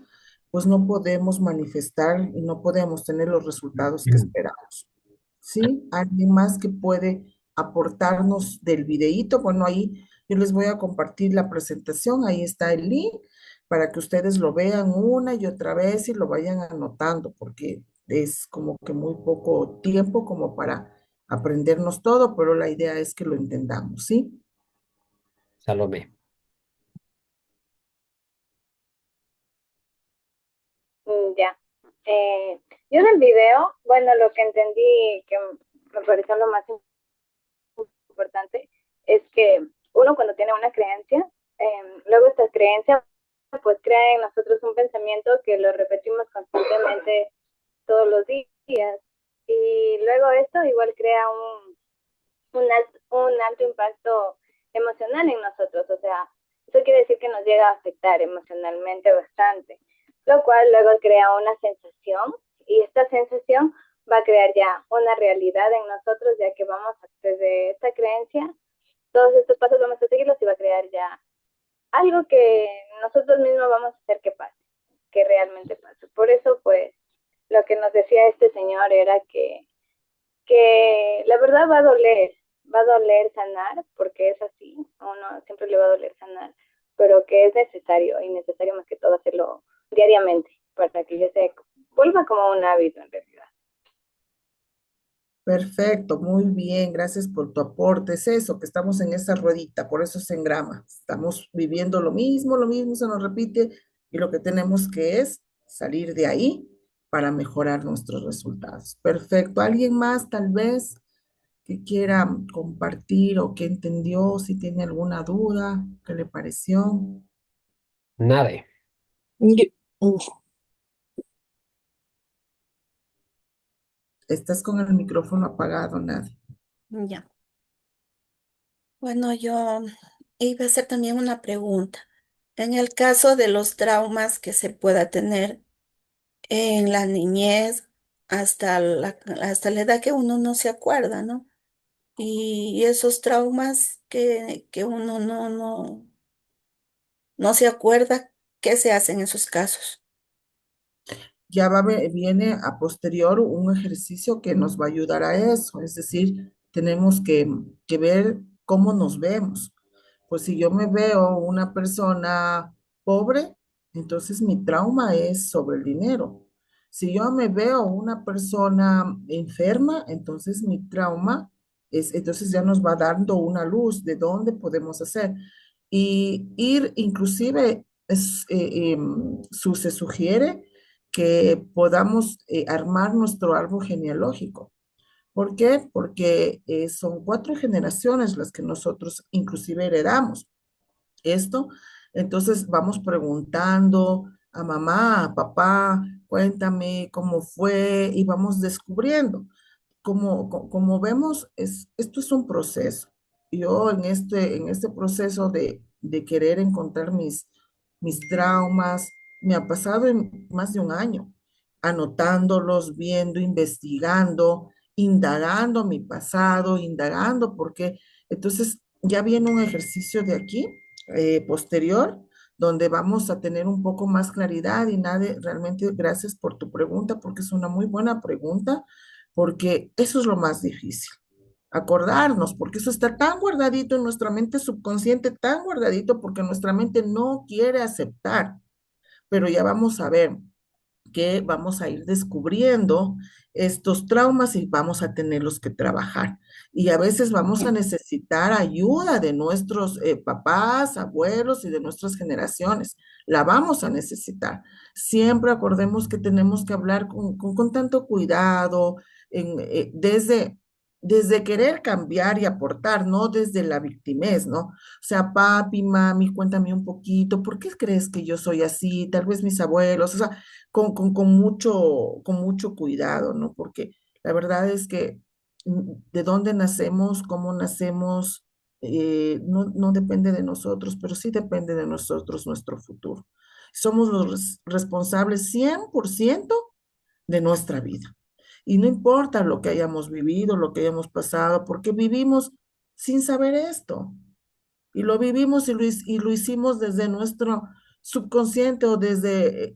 pues no podemos manifestar y no podemos tener los resultados que esperamos. ¿Sí? ¿Alguien más que puede aportarnos del videíto? Bueno, ahí yo les voy a compartir la presentación, ahí está el link. para que ustedes lo vean una y otra vez y lo vayan anotando, porque es como que muy poco tiempo como para aprendernos todo, pero la idea es que lo entendamos, ¿sí?
Salomé.
Ya. Yo del video, bueno, lo que entendí que me pareció lo más importante es que uno cuando tiene una creencia, luego esta creencia pues crea en nosotros un pensamiento que lo repetimos constantemente todos los días. Y luego esto igual crea un alto impacto emocional en nosotros. O sea, eso quiere decir que nos llega a afectar emocionalmente bastante, lo cual luego crea una sensación y esta sensación va a crear ya una realidad en nosotros, ya que vamos desde esta creencia, todos estos pasos vamos a seguirlos y va a crear ya algo que nosotros mismos vamos a hacer que pase, que realmente pase. Por eso, pues, lo que nos decía este señor era que la verdad va a doler sanar, porque es así, a uno siempre le va a doler sanar, pero que es necesario, y necesario más que todo hacerlo diariamente, para que ya se vuelva como un hábito en realidad.
Perfecto, muy bien, gracias por tu aporte. Es eso, que estamos en esa ruedita, por eso se engrama. Estamos viviendo lo mismo se nos repite y lo que tenemos que es salir de ahí para mejorar nuestros resultados. Perfecto. ¿Alguien más tal vez que quiera compartir o que entendió, si tiene alguna duda, qué le pareció?
Nada.
Yo-
Estás con el micrófono apagado, Nadia.
Ya. Bueno, yo iba a hacer también una pregunta. En el caso de los traumas que se pueda tener en la niñez hasta la edad que uno no se acuerda, ¿no? Y esos traumas que uno no se acuerda, ¿qué se hace en esos casos?
Ya viene a posterior un ejercicio que nos va a ayudar a eso, es decir, tenemos que ver cómo nos vemos. Pues si yo me veo una persona pobre, entonces mi trauma es sobre el dinero. Si yo me veo una persona enferma, entonces mi trauma es, entonces ya nos va dando una luz de dónde podemos hacer. Y ir inclusive, se sugiere que podamos armar nuestro árbol genealógico. ¿Por qué? Porque son 4 generaciones las que nosotros inclusive heredamos esto. Entonces vamos preguntando a mamá, a papá, cuéntame cómo fue y vamos descubriendo. Como vemos, esto es un proceso. Yo en este proceso de querer encontrar mis traumas, me ha pasado en más de un año, anotándolos, viendo, investigando, indagando mi pasado, indagando, porque entonces ya viene un ejercicio de aquí, posterior, donde vamos a tener un poco más claridad y nada, realmente gracias por tu pregunta, porque es una muy buena pregunta, porque eso es lo más difícil, acordarnos, porque eso está tan guardadito en nuestra mente subconsciente, tan guardadito porque nuestra mente no quiere aceptar, pero ya vamos a ver que vamos a ir descubriendo estos traumas y vamos a tenerlos que trabajar. Y a veces vamos a necesitar ayuda de nuestros papás, abuelos y de nuestras generaciones. La vamos a necesitar. Siempre acordemos que tenemos que hablar con tanto cuidado, desde querer cambiar y aportar, no desde la victimez, ¿no? O sea, papi, mami, cuéntame un poquito, ¿por qué crees que yo soy así? Tal vez mis abuelos, o sea, con mucho cuidado, ¿no? Porque la verdad es que de dónde nacemos, cómo nacemos, no depende de nosotros, pero sí depende de nosotros nuestro futuro. Somos los responsables 100% de nuestra vida. Y no importa lo que hayamos vivido, lo que hayamos pasado, porque vivimos sin saber esto. Y lo vivimos y lo hicimos desde nuestro subconsciente o desde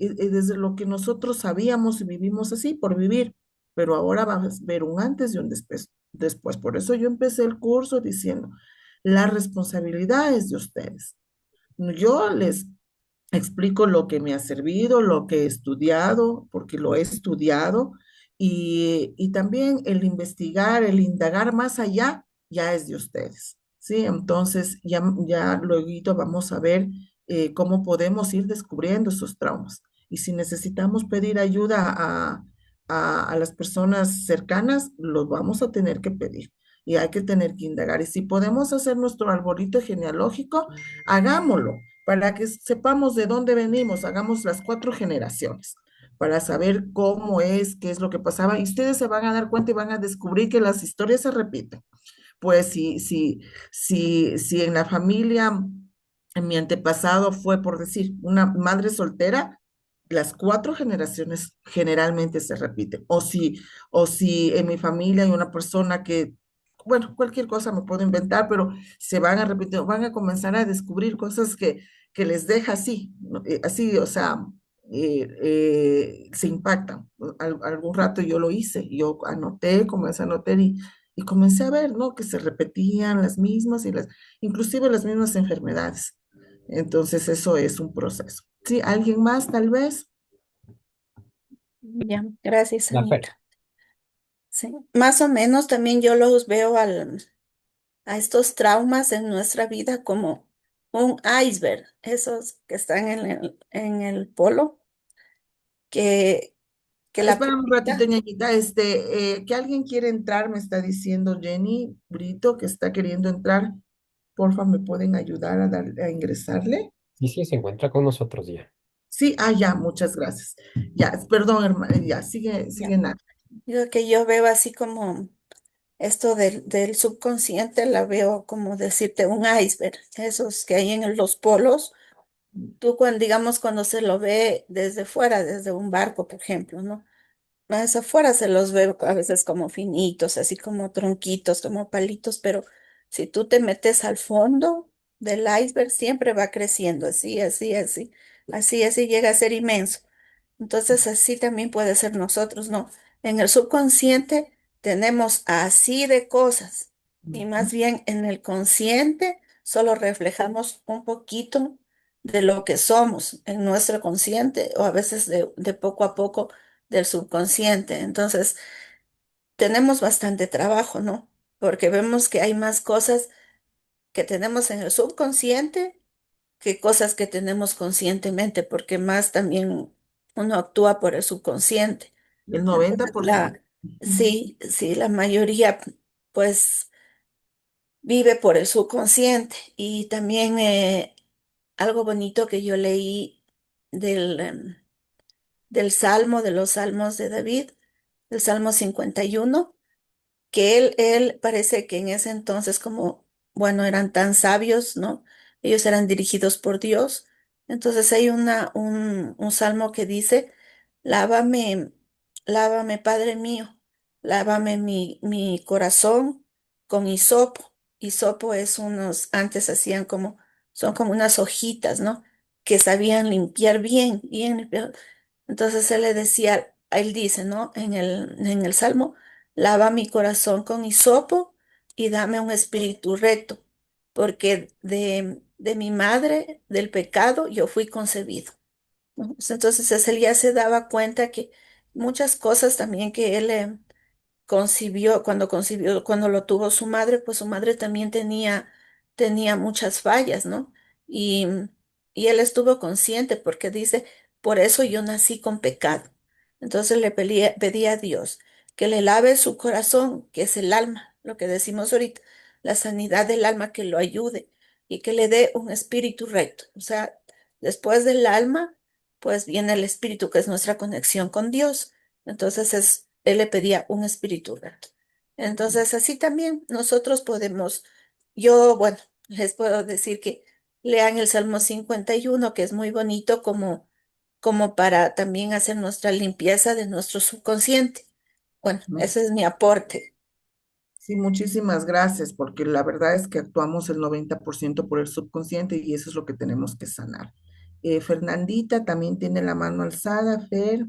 lo que nosotros sabíamos y vivimos así por vivir. Pero ahora vamos a ver un antes y un después. Por eso yo empecé el curso diciendo, la responsabilidad es de ustedes. Yo explico lo que me ha servido, lo que he estudiado, porque lo he estudiado, y también el investigar, el indagar más allá, ya es de ustedes, ¿sí? Entonces, ya luego vamos a ver cómo podemos ir descubriendo esos traumas. Y si necesitamos pedir ayuda a las personas cercanas, los vamos a tener que pedir. Y hay que tener que indagar. Y si podemos hacer nuestro arbolito genealógico, hagámoslo para que sepamos de dónde venimos, hagamos las 4 generaciones, para saber cómo es, qué es lo que pasaba, y ustedes se van a dar cuenta y van a descubrir que las historias se repiten. Pues si en la familia, en mi antepasado fue, por decir, una madre soltera, las 4 generaciones generalmente se repiten. O si en mi familia hay una persona que, bueno, cualquier cosa me puedo inventar, pero se van a repetir, van a comenzar a descubrir cosas que les deja así, ¿no? Así, o sea, se impactan. Algún rato yo lo hice, yo anoté, comencé a anotar y comencé a ver, ¿no? Que se repetían las mismas inclusive las mismas enfermedades. Entonces, eso es un proceso. Sí, ¿alguien más tal vez?
Ya, gracias,
Ya, Fer.
Anita. Sí, más o menos también yo los veo a estos traumas en nuestra vida como un iceberg, esos que están en el polo, que, que la
Espera un ratito,
punta,
ñañita, que alguien quiere entrar, me está diciendo Jenny Brito, que está queriendo entrar. Porfa, ¿me pueden ayudar a ingresarle?
Sí, sí, se encuentra con nosotros ya.
Sí, ya, muchas gracias. Ya, perdón, hermana, ya,
ya,
Nat.
digo que yo veo así como esto del subconsciente, la veo como decirte un iceberg, esos que hay en los polos. Tú cuando, digamos, cuando se lo ve desde fuera, desde un barco, por ejemplo, ¿no? Más afuera se los ve a veces como finitos, así como tronquitos, como palitos, pero si tú te metes al fondo del iceberg, siempre va creciendo, así, así, así, así, así llega a ser inmenso. Entonces, así también puede ser nosotros, ¿no? En el subconsciente tenemos así de cosas y más bien en el consciente solo reflejamos un poquito de lo que somos en nuestro consciente o a veces de poco a poco del subconsciente. Entonces, tenemos bastante trabajo, ¿no? Porque vemos que hay más cosas que tenemos en el subconsciente que cosas que tenemos conscientemente, porque más también uno actúa por el subconsciente.
El
Entonces,
90%.
sí, sí, la mayoría pues vive por el subconsciente. Y también algo bonito que yo leí del Salmo, de los Salmos de David, del Salmo 51 que él parece que en ese entonces, como, bueno, eran tan sabios, ¿no? Ellos eran dirigidos por Dios. Entonces hay un salmo que dice, lávame, lávame, Padre mío, lávame mi corazón con hisopo. Hisopo es antes hacían como, son como unas hojitas, ¿no? Que sabían limpiar bien, bien limpiar. Entonces él le decía, él dice, ¿no? En el Salmo, lava mi corazón con hisopo y dame un espíritu recto, porque de mi madre, del pecado, yo fui concebido, ¿no? Entonces él ya se daba cuenta que muchas cosas también que él concibió, cuando lo tuvo su madre, pues su madre también tenía muchas fallas, ¿no? Y, y él estuvo consciente porque dice, por eso yo nací con pecado. Entonces le pedía a Dios que le lave su corazón, que es el alma, lo que decimos ahorita, la sanidad del alma, que lo ayude y que le dé un espíritu recto. O sea, después del alma, pues viene el espíritu, que es nuestra conexión con Dios. Entonces él le pedía un espíritu recto. Entonces así también nosotros podemos, yo, bueno, les puedo decir que lean el Salmo 51 que es muy bonito como para también hacer nuestra limpieza de nuestro subconsciente. Bueno,
Ujú.
ese es mi aporte.
Sí, muchísimas gracias, porque la verdad es que actuamos el 90% por el subconsciente y eso es lo que tenemos que sanar. Fernandita también tiene la mano alzada, Fer.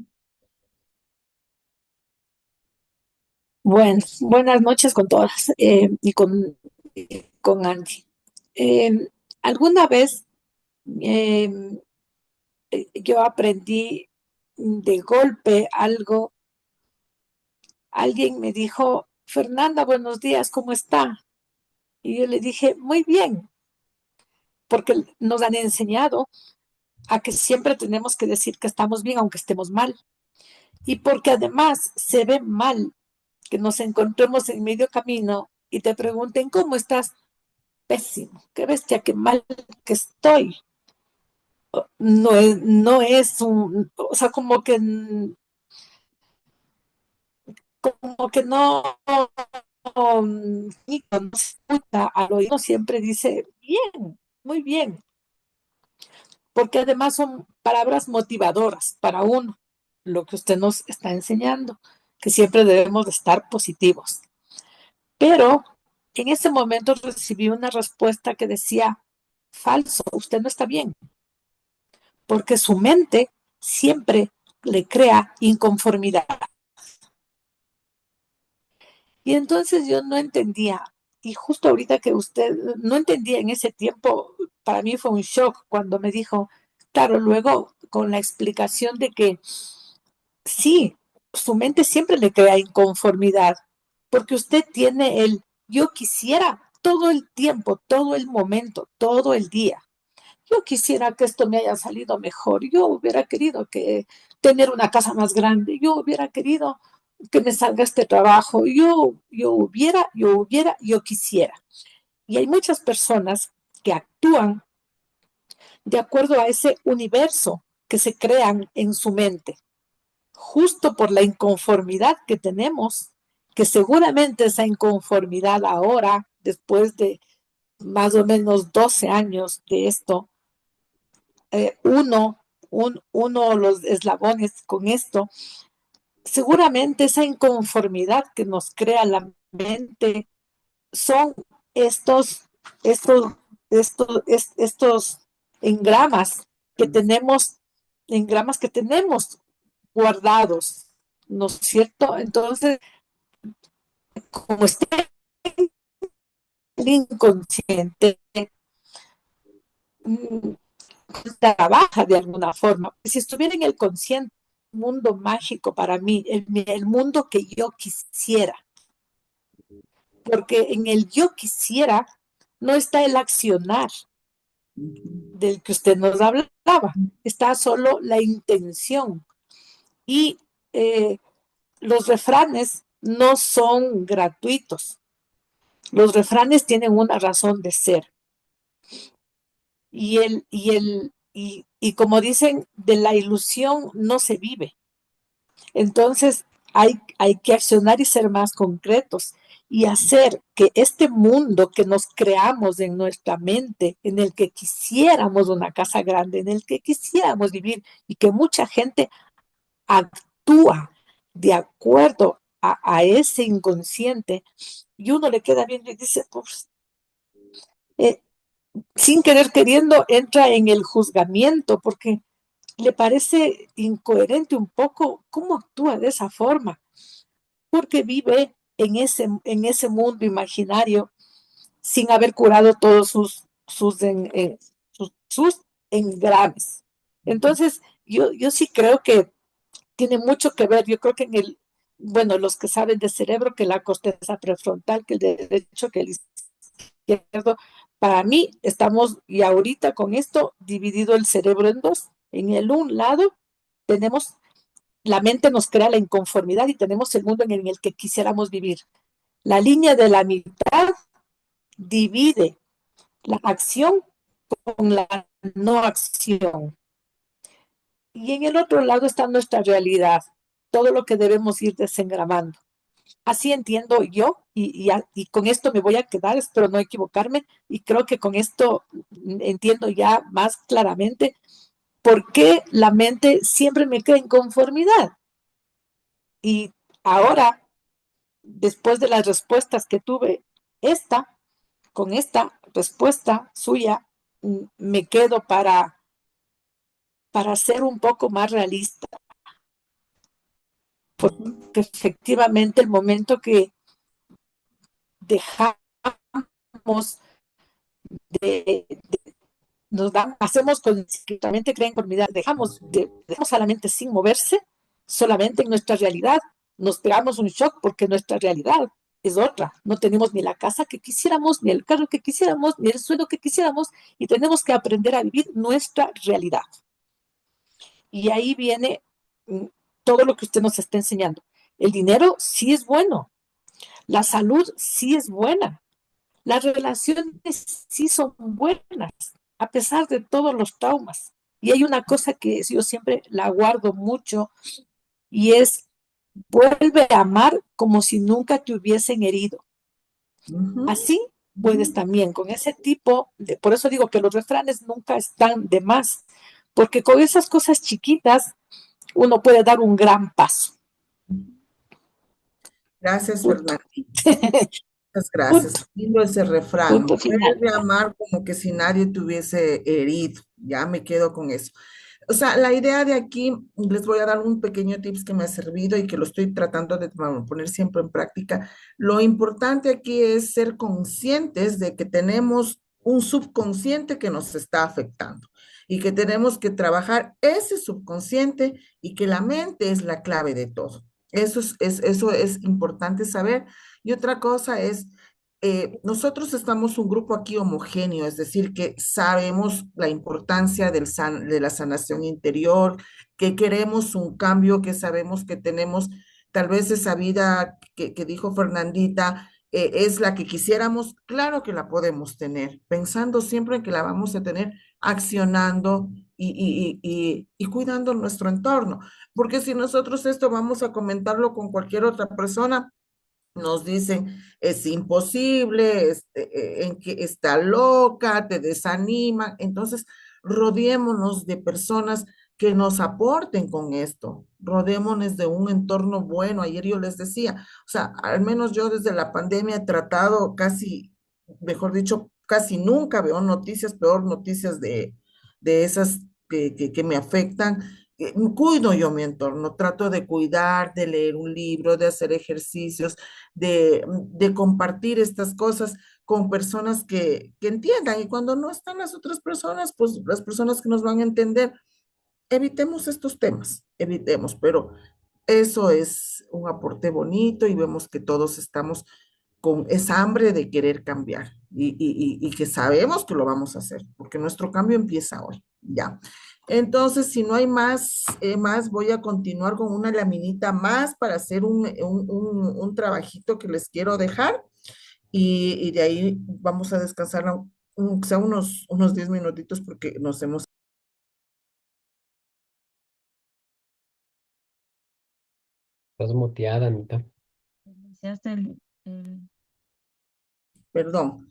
Bueno, buenas noches con todas y con Angie. Eh, ¿Alguna vez eh, yo aprendí de golpe algo. Alguien me dijo, Fernanda, buenos días, ¿cómo está? Y yo le dije, muy bien, porque nos han enseñado a que siempre tenemos que decir que estamos bien aunque estemos mal. Y porque además se ve mal que nos encontremos en medio camino y te pregunten, ¿cómo estás? Pésimo, qué bestia, qué mal que estoy. No es o sea, como que y cuando se escucha al oído siempre dice, bien, muy bien, porque además son palabras motivadoras para uno, lo que usted nos está enseñando, que siempre debemos de estar positivos. Pero en ese momento recibí una respuesta que decía, falso, usted no está bien, porque su mente siempre le crea inconformidad. Y entonces yo no entendía, y justo ahorita que usted no entendía en ese tiempo, para mí fue un shock cuando me dijo, claro, luego con la explicación de que sí, su mente siempre le crea inconformidad, porque usted tiene el yo quisiera todo el tiempo, todo el momento, todo el día. Yo quisiera que esto me haya salido mejor. Yo hubiera querido que tener una casa más grande. Yo hubiera querido que me salga este trabajo. Yo quisiera. Y hay muchas personas que actúan de acuerdo a ese universo que se crean en su mente, justo por la inconformidad que tenemos, que seguramente esa inconformidad ahora, después de más o menos 12 años de esto, uno los eslabones con esto, seguramente esa inconformidad que nos crea la mente son estos, estos, estos engramas que tenemos, engramas que tenemos guardados, ¿no es cierto? Entonces, como está el inconsciente, mm, trabaja de alguna forma. Si estuviera en el consciente, mundo mágico para mí, el mundo que yo quisiera, porque en el yo quisiera no está el accionar del que usted nos hablaba, está solo la intención. Y eh, los refranes no son gratuitos, los refranes tienen una razón de ser. Y como dicen, de la ilusión no se vive. Entonces hay que accionar y ser más concretos y hacer que este mundo que nos creamos en nuestra mente, en el que quisiéramos una casa grande, en el que quisiéramos vivir y que mucha gente actúa de acuerdo a ese inconsciente y uno le queda viendo y dice, pues, eh, sin querer queriendo entra en el juzgamiento porque le parece incoherente un poco cómo actúa de esa forma, porque vive en ese mundo imaginario sin haber curado todos sus engrames. Entonces, yo sí creo que tiene mucho que ver, yo creo que bueno, los que saben de cerebro, que la corteza prefrontal, que el derecho, que el izquierdo, para mí estamos, y ahorita con esto, dividido el cerebro en dos. En el un lado tenemos la mente nos crea la inconformidad y tenemos el mundo en el que quisiéramos vivir. La línea de la mitad divide la acción con la no acción. Y en el otro lado está nuestra realidad, todo lo que debemos ir desengramando. Así entiendo yo y con esto me voy a quedar, espero no equivocarme, y creo que con esto entiendo ya más claramente por qué la mente siempre me crea inconformidad. Y ahora, después de las respuestas que tuve, con esta respuesta suya, me quedo para ser un poco más realista, porque efectivamente el momento que dejamos de hacemos con que la mente crea en conformidad, dejamos a la mente sin moverse, solamente en nuestra realidad, nos pegamos un shock porque nuestra realidad es otra, no tenemos ni la casa que quisiéramos, ni el carro que quisiéramos, ni el sueldo que quisiéramos, y tenemos que aprender a vivir nuestra realidad. Y ahí viene todo lo que usted nos está enseñando. El dinero sí es bueno, la salud sí es buena, las relaciones sí son buenas, a pesar de todos los traumas. Y hay una cosa que yo siempre la guardo mucho y es, vuelve a amar como si nunca te hubiesen herido. Así puedes también, con ese tipo por eso digo que los refranes nunca están de más, porque con esas cosas chiquitas uno puede dar un gran paso.
Gracias,
Punto.
Fernanda. Muchas gracias.
Punto.
Lindo ese refrán.
Punto final.
Vuelve a amar como que si nadie te hubiese herido. Ya me quedo con eso. O sea, la idea de aquí, les voy a dar un pequeño tips que me ha servido y que lo estoy tratando de poner siempre en práctica. Lo importante aquí es ser conscientes de que tenemos un subconsciente que nos está afectando y que tenemos que trabajar ese subconsciente y que la mente es la clave de todo. Eso es importante saber. Y otra cosa es nosotros estamos un grupo aquí homogéneo, es decir, que sabemos la importancia de la sanación interior, que queremos un cambio, que sabemos que tenemos tal vez esa vida que dijo Fernandita, es la que quisiéramos, claro que la podemos tener, pensando siempre en que la vamos a tener accionando y cuidando nuestro entorno, porque si nosotros esto vamos a comentarlo con cualquier otra persona, nos dicen, es imposible, en que está loca, te desanima. Entonces, rodeémonos de personas que nos aporten con esto. Rodémonos de un entorno bueno. Ayer yo les decía, o sea, al menos yo desde la pandemia he tratado casi, mejor dicho, casi nunca veo noticias, peor noticias de esas que me afectan. Cuido yo mi entorno, trato de cuidar, de leer un libro, de hacer ejercicios, de compartir estas cosas con personas que entiendan. Y cuando no están las otras personas, pues las personas que nos van a entender, evitemos estos temas, evitemos, pero eso es un aporte bonito y vemos que todos estamos con esa hambre de querer cambiar y que sabemos que lo vamos a hacer, porque nuestro cambio empieza hoy, ya. Entonces, si no hay más, voy a continuar con una laminita más para hacer un trabajito que les quiero dejar y de ahí vamos a descansar sea unos 10 minutitos porque nos hemos...
Estás muteada, Anita.
Iniciaste el-
Perdón,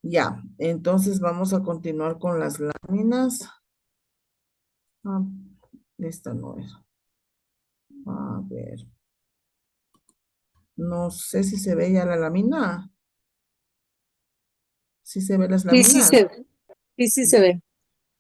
ya. Entonces vamos a continuar con las láminas. Ah, esta no es. A ver. No sé si se ve ya la lámina. ¿Sí se ve las
Sí, sí
láminas?
se ve. Sí se ve.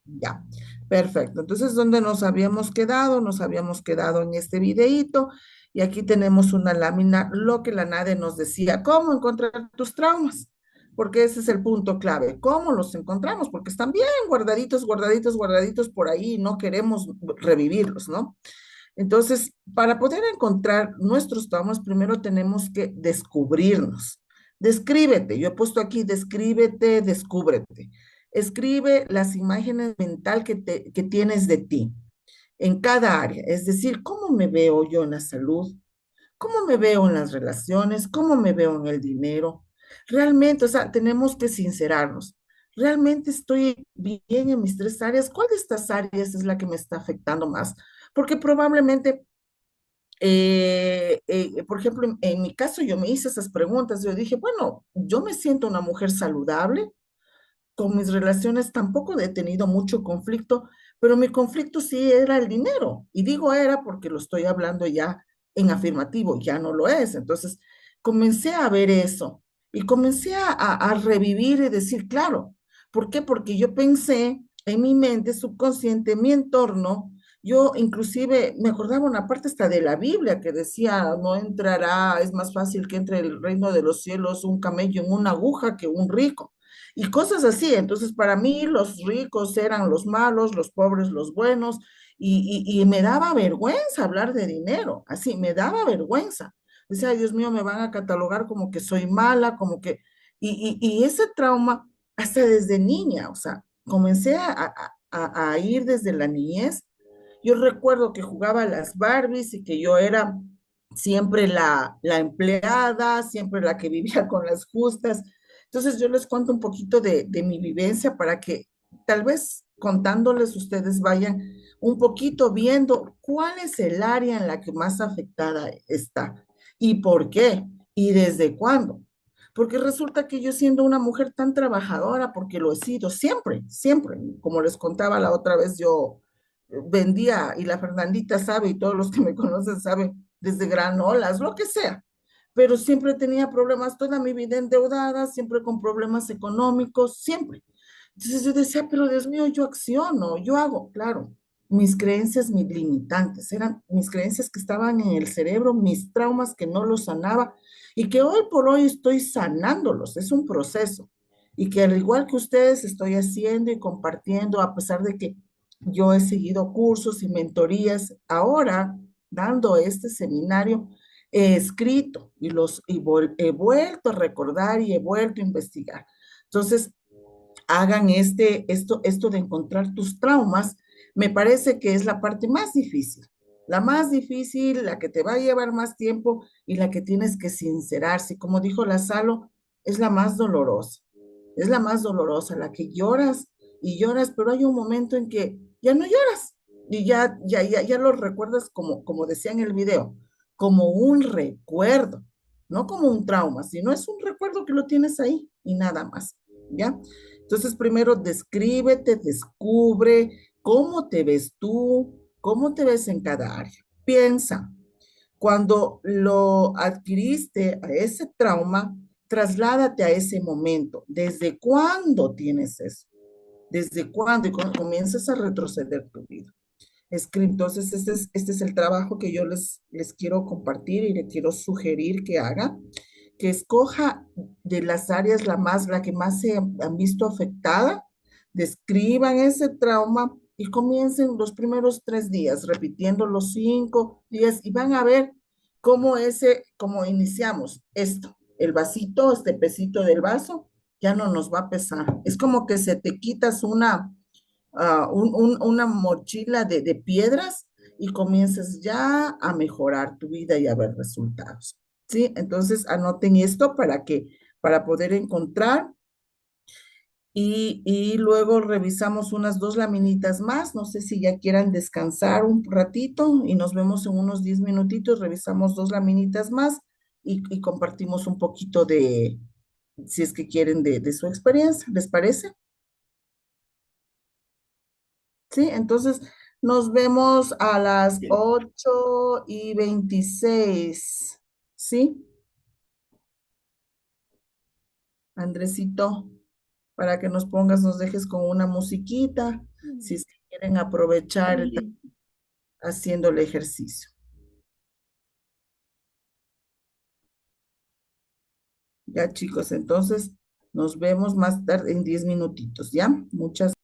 Ya, perfecto. Entonces, ¿dónde nos habíamos quedado? Nos habíamos quedado en este videíto y aquí tenemos una lámina, lo que la NADE nos decía, ¿cómo encontrar tus traumas? Porque ese es el punto clave. ¿Cómo los encontramos? Porque están bien guardaditos, guardaditos, guardaditos por ahí y no queremos revivirlos, ¿no? Entonces, para poder encontrar nuestros traumas, primero tenemos que descubrirnos. Descríbete. Yo he puesto aquí, descríbete, descúbrete. Escribe las imágenes mental que tienes de ti en cada área. Es decir, ¿cómo me veo yo en la salud? ¿Cómo me veo en las relaciones? ¿Cómo me veo en el dinero? Realmente, o sea, tenemos que sincerarnos. ¿Realmente estoy bien en mis tres áreas? ¿Cuál de estas áreas es la que me está afectando más? Porque probablemente, por ejemplo, en mi caso yo me hice esas preguntas. Yo dije, bueno, yo me siento una mujer saludable, con mis relaciones tampoco he tenido mucho conflicto, pero mi conflicto sí era el dinero. Y digo era porque lo estoy hablando ya en afirmativo, ya no lo es. Entonces, comencé a ver eso y comencé a revivir y decir, claro, ¿por qué? Porque yo pensé en mi mente subconsciente, en mi entorno. Yo inclusive me acordaba una parte hasta de la Biblia que decía, no entrará, es más fácil que entre el reino de los cielos un camello en una aguja que un rico. y cosas así. Entonces, para mí, los ricos eran los malos, los pobres los buenos, y me daba vergüenza hablar de dinero, así, me daba vergüenza. Decía, "Ay, Dios mío, me van a catalogar como que soy mala, como que, y ese trauma, hasta desde niña, o sea, comencé a ir desde la niñez. Yo recuerdo que jugaba a las Barbies y que yo era siempre la empleada, siempre la que vivía con las justas. Entonces yo les cuento un poquito de mi vivencia para que tal vez contándoles ustedes vayan un poquito viendo cuál es el área en la que más afectada está y por qué y desde cuándo. Porque resulta que yo siendo una mujer tan trabajadora, porque lo he sido siempre, siempre, como les contaba la otra vez, yo vendía, y la Fernandita sabe, y todos los que me conocen saben, desde granolas, lo que sea. Pero siempre tenía problemas, toda mi vida endeudada, siempre con problemas económicos, siempre. Entonces yo decía, pero Dios mío, yo acciono, yo hago, claro. Mis creencias, mis limitantes, eran mis creencias que estaban en el cerebro, mis traumas que no los sanaba y que hoy por hoy estoy sanándolos, es un proceso. Y que al igual que ustedes estoy haciendo y compartiendo, a pesar de que yo he seguido cursos y mentorías, ahora dando este seminario, he escrito y he vuelto a recordar y he vuelto a investigar. Entonces, hagan esto de encontrar tus traumas, me parece que es la parte más difícil. La más difícil, la que te va a llevar más tiempo y la que tienes que sincerarse. Como dijo la Salo, es la más dolorosa. Es la más dolorosa, la que lloras y lloras, pero hay un momento en que ya no lloras y ya lo recuerdas como decía en el video, como un recuerdo, no como un trauma, sino es un recuerdo que lo tienes ahí y nada más, ¿ya? Entonces, primero descríbete, descubre cómo te ves tú, cómo te ves en cada área. Piensa, cuando lo adquiriste a ese trauma, trasládate a ese momento. ¿Desde cuándo tienes eso? ¿Desde cuándo? Y cuando comienzas a retroceder tu vida. Entonces, este es el trabajo que yo les quiero compartir y le quiero sugerir que haga, que escoja de las áreas la que más se han visto afectada, describan ese trauma y comiencen los primeros 3 días, repitiendo los 5 días y van a ver cómo iniciamos esto. El vasito, este pesito del vaso, ya no nos va a pesar. Es como que se te quitas una mochila de piedras y comienzas ya a mejorar tu vida y a ver resultados. ¿Sí? Entonces anoten esto para poder encontrar y luego revisamos unas 2 laminitas más. No sé si ya quieran descansar un ratito y nos vemos en unos 10 minutitos. Revisamos 2 laminitas más y compartimos un poquito si es que quieren, de su experiencia. ¿Les parece? Sí, entonces nos vemos a las
Bien.
8:26. ¿Sí? Andresito, para que nos dejes con una musiquita, si es que quieren aprovechar haciendo el ejercicio. Ya, chicos, entonces nos vemos más tarde en 10 minutitos, ¿ya? Muchas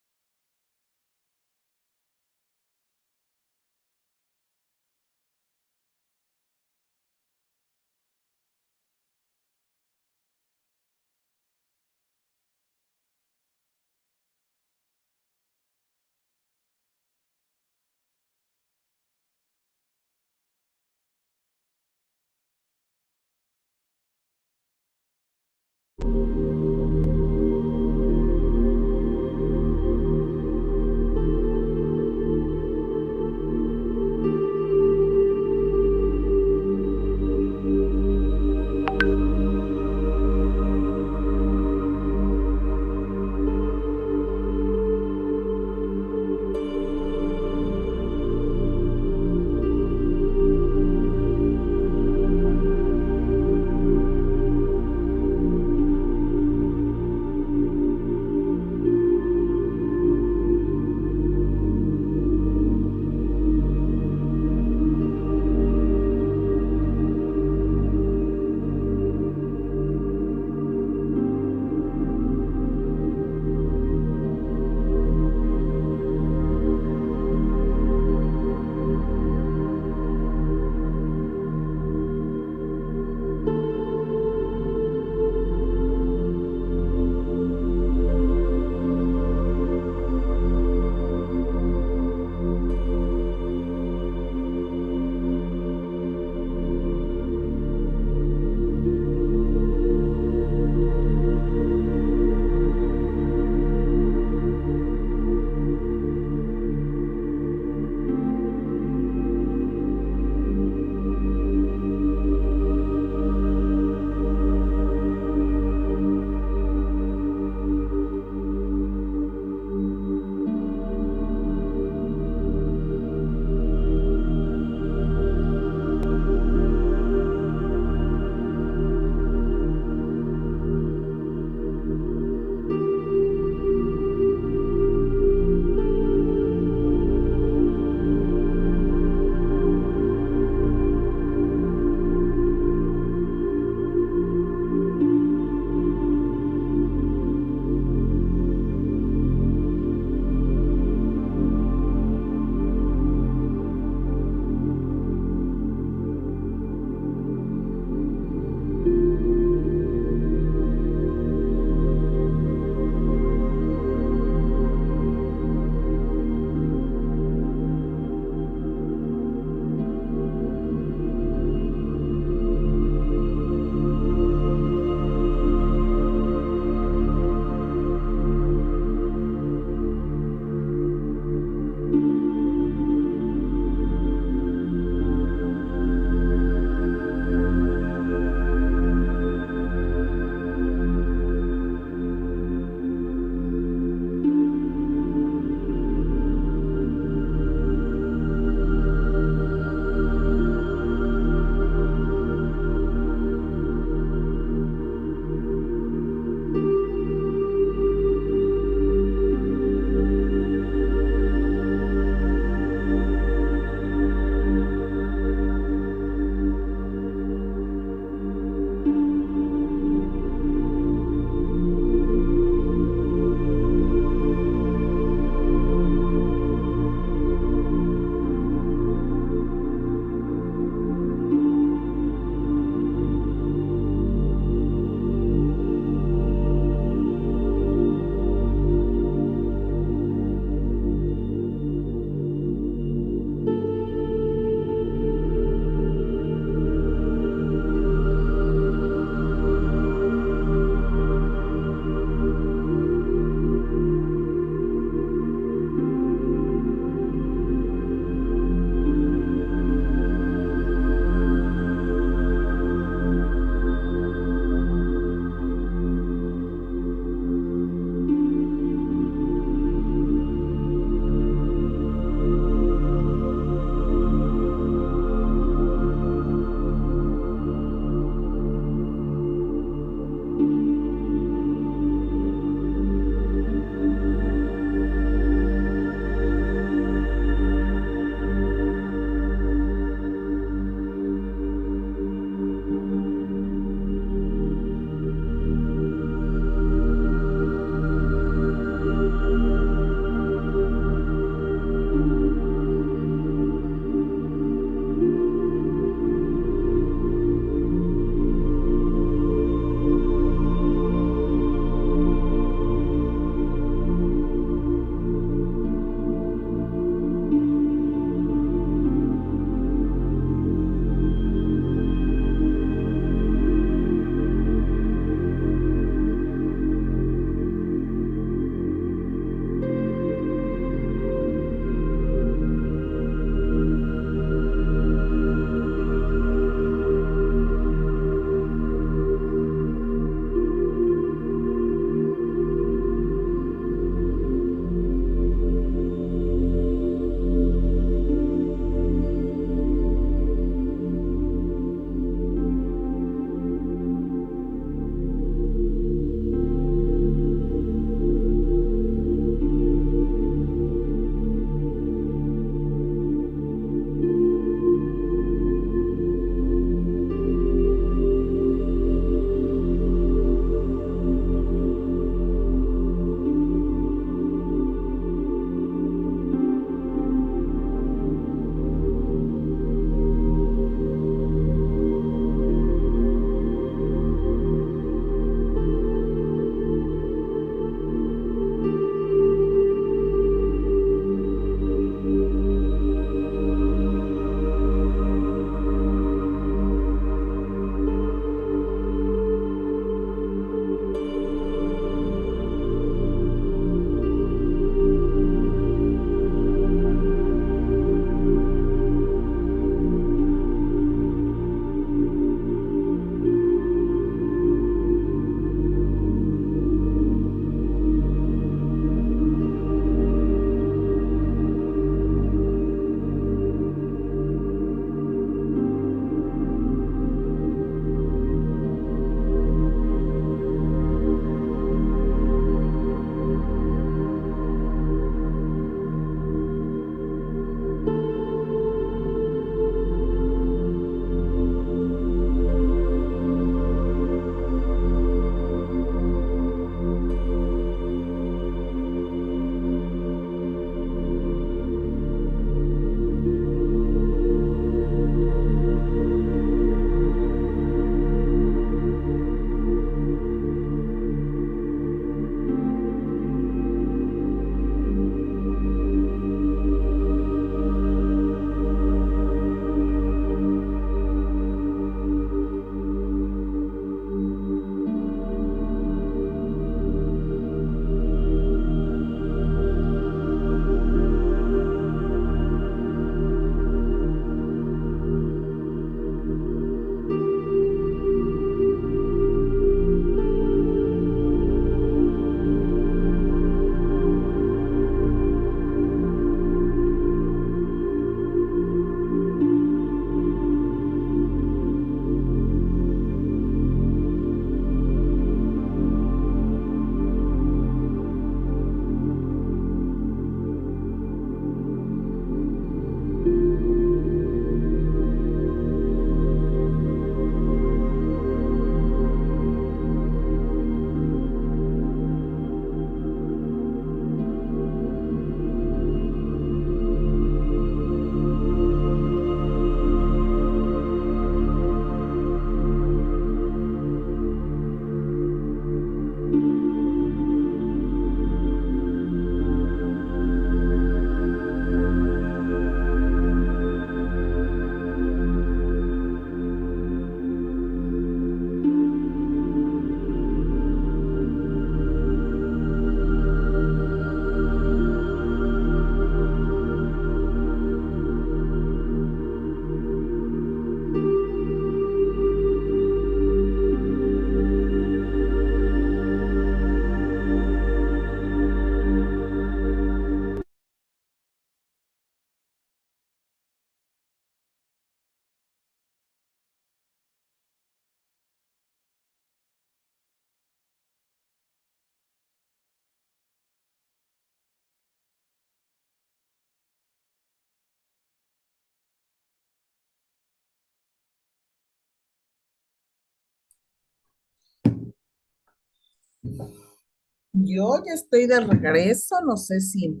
Yo ya estoy de regreso, no sé si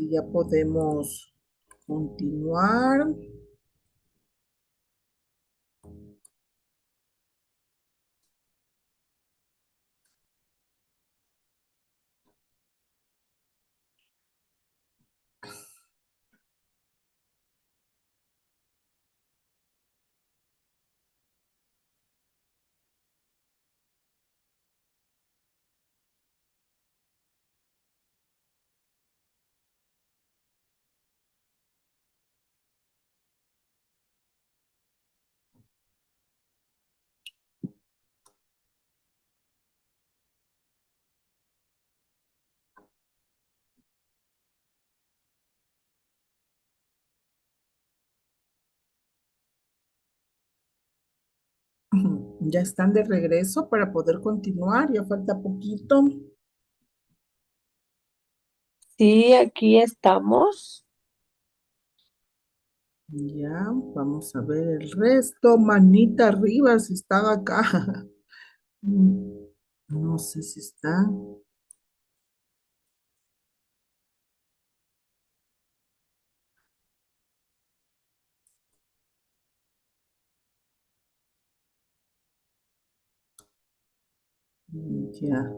ya podemos continuar. Ya están de regreso para poder continuar, ya falta poquito.
Sí, aquí estamos.
Ya, vamos a ver el resto. Manita arriba si están acá. Mm, No sé si están. Ya,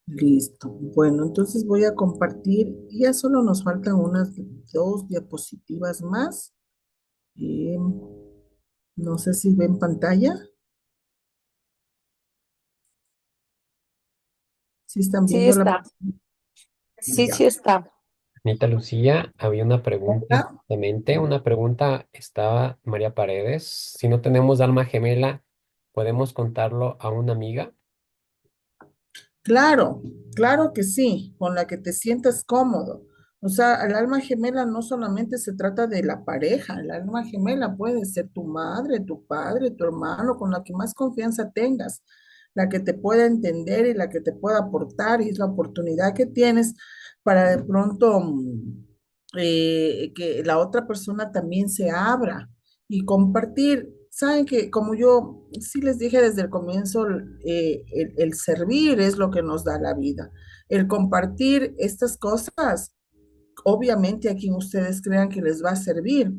listo. Bueno, entonces voy a compartir. Ya solo nos faltan unas dos diapositivas más. Eh, no sé si ven pantalla. Si están
Sí
viendo la
está.
pantalla.
Sí,
Ya.
sí está.
Anita Lucía, había una pregunta
¿Verdad?
justamente, una pregunta estaba María Paredes. Si no tenemos alma gemela, ¿podemos contarlo a una amiga?
Claro, claro que sí, con la que te sientas cómodo. O sea, el alma gemela no solamente se trata de la pareja, el alma gemela puede ser tu madre, tu padre, tu hermano, con la que más confianza tengas, la que te pueda entender y la que te pueda aportar, y es la oportunidad que tienes para de pronto que la otra persona también se abra y compartir. Saben que como yo sí les dije desde el comienzo, el servir es lo que nos da la vida. El compartir estas cosas, obviamente a quien ustedes crean que les va a servir,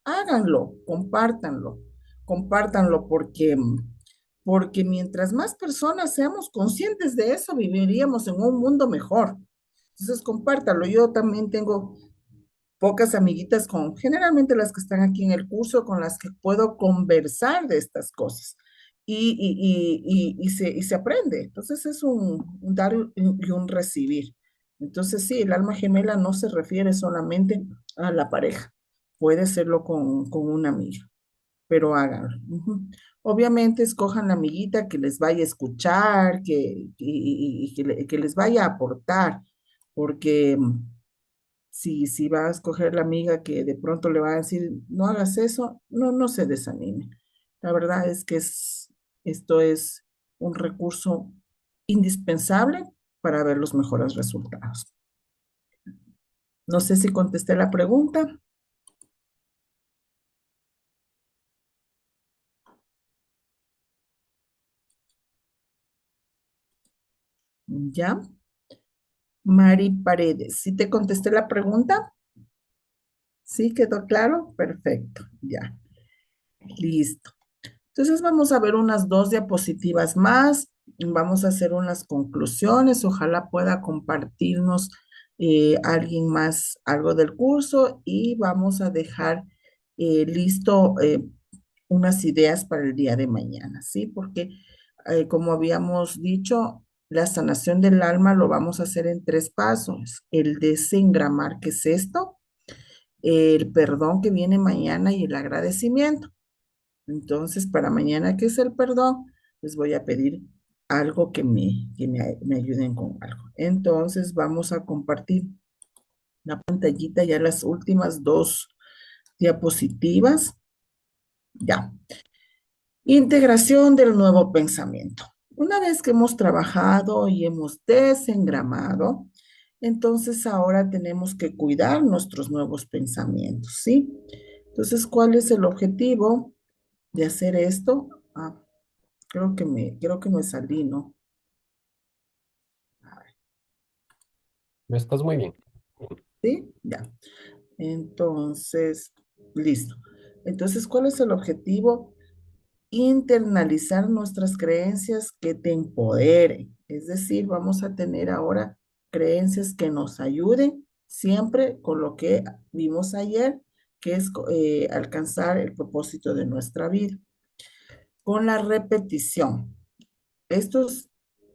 háganlo, compártanlo porque mientras más personas seamos conscientes de eso, viviríamos en un mundo mejor. Entonces, compártanlo. Yo también tengo pocas amiguitas con, generalmente las que están aquí en el curso, con las que puedo conversar de estas cosas. Y se aprende. Entonces es un dar y un recibir. Entonces sí, el alma gemela no se refiere solamente a la pareja. Puede serlo con una amiga, pero háganlo. Ujú. Obviamente escojan la amiguita que les vaya a escuchar, que les vaya a aportar, porque si va a escoger la amiga que de pronto le va a decir, no hagas eso, no se desanime. La verdad es que esto es un recurso indispensable para ver los mejores resultados. No sé si contesté la pregunta. Ya. Mari Paredes, ¿sí te contesté la pregunta? ¿Sí quedó claro? Perfecto, ya. Listo. Entonces vamos a ver unas dos diapositivas más, vamos a hacer unas conclusiones, ojalá pueda compartirnos alguien más algo del curso y vamos a dejar listo unas ideas para el día de mañana, ¿sí? Porque como habíamos dicho, la sanación del alma lo vamos a hacer en tres pasos. El desengramar, ¿qué es esto? El perdón que viene mañana y el agradecimiento. Entonces, para mañana, ¿qué es el perdón? Les voy a pedir algo que me ayuden con algo. Entonces, vamos a compartir la pantallita, ya las últimas dos diapositivas. Ya. Integración del nuevo pensamiento. Una vez que hemos trabajado y hemos desengramado, entonces ahora tenemos que cuidar nuestros nuevos pensamientos, ¿sí? Entonces, ¿cuál es el objetivo de hacer esto? creo que me salí, ¿no?
Estás muy bien.
¿Sí? Ya. Entonces, listo. Entonces, ¿cuál es el objetivo? Internalizar nuestras creencias que te empoderen. Es decir, vamos a tener ahora creencias que nos ayuden siempre con lo que vimos ayer, que es alcanzar el propósito de nuestra vida. Con la repetición. Esto,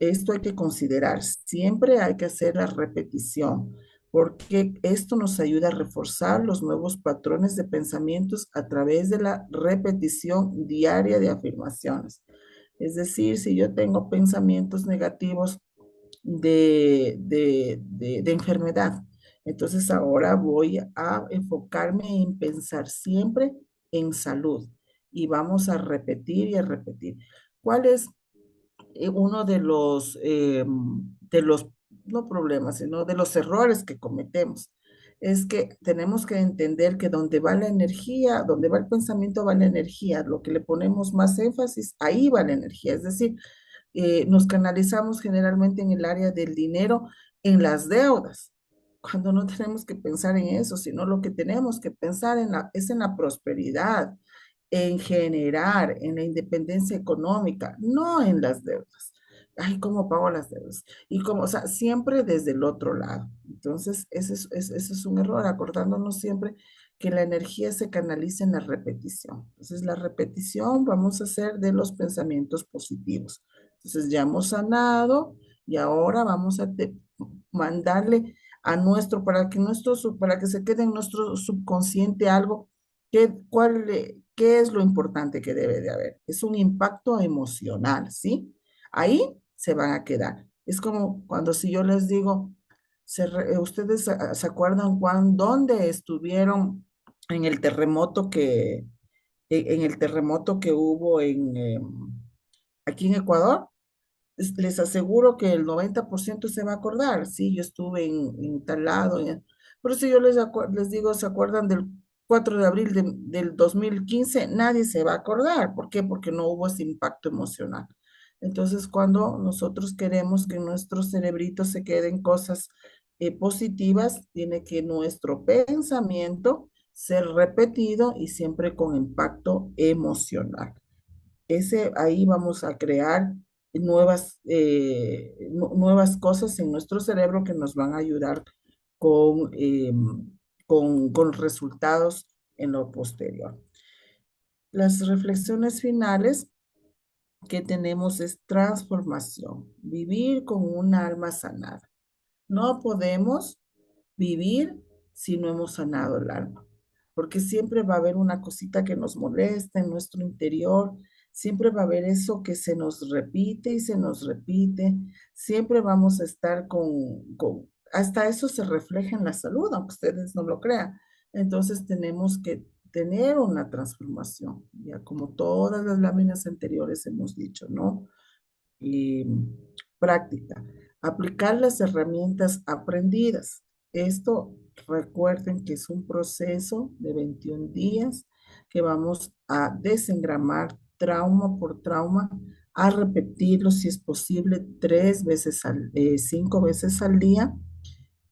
esto hay que considerar. Siempre hay que hacer la repetición, porque esto nos ayuda a reforzar los nuevos patrones de pensamientos a través de la repetición diaria de afirmaciones. Es decir, si yo tengo pensamientos negativos de enfermedad, entonces ahora voy a enfocarme en pensar siempre en salud y vamos a repetir y a repetir. ¿Cuál es uno de los, no problemas, sino de los errores que cometemos? Es que tenemos que entender que donde va la energía, donde va el pensamiento, va la energía. Lo que le ponemos más énfasis, ahí va la energía. Es decir, nos canalizamos generalmente en el área del dinero, en las deudas, cuando no tenemos que pensar en eso, sino lo que tenemos que pensar es en la prosperidad, en generar, en la independencia económica, no en las deudas. Ay, ¿cómo pago las deudas? Y como, o sea, siempre desde el otro lado. Entonces, ese es un error, acordándonos siempre que la energía se canaliza en la repetición. Entonces, la repetición vamos a hacer de los pensamientos positivos. Entonces, ya hemos sanado y ahora vamos a mandarle a nuestro, para que se quede en nuestro subconsciente algo. ¿Qué es lo importante que debe de haber? Es un impacto emocional, ¿sí? Ahí se van a quedar. Es como cuando si yo les digo, ¿ustedes se acuerdan dónde estuvieron en el terremoto en el terremoto que hubo aquí en Ecuador? Les aseguro que el 90% se va a acordar. Sí, yo estuve en tal lado. Por eso yo les digo, ¿se acuerdan del 4 de abril del 2015? Nadie se va a acordar. ¿Por qué? Porque no hubo ese impacto emocional. Entonces, cuando nosotros queremos que nuestro cerebrito se queden cosas positivas, tiene que nuestro pensamiento ser repetido y siempre con impacto emocional. Ahí vamos a crear nuevas cosas en nuestro cerebro que nos van a ayudar con, eh, con resultados en lo posterior. Las reflexiones finales que tenemos es transformación, vivir con un alma sanada. No podemos vivir si no hemos sanado el alma, porque siempre va a haber una cosita que nos molesta en nuestro interior, siempre va a haber eso que se nos repite y se nos repite, siempre vamos a estar hasta eso se refleja en la salud, aunque ustedes no lo crean. Entonces tenemos que tener una transformación, ya como todas las láminas anteriores hemos dicho, ¿no? Y práctica. Aplicar las herramientas aprendidas. Esto recuerden que es un proceso de 21 días que vamos a desengramar trauma por trauma, a repetirlo si es posible 5 veces al día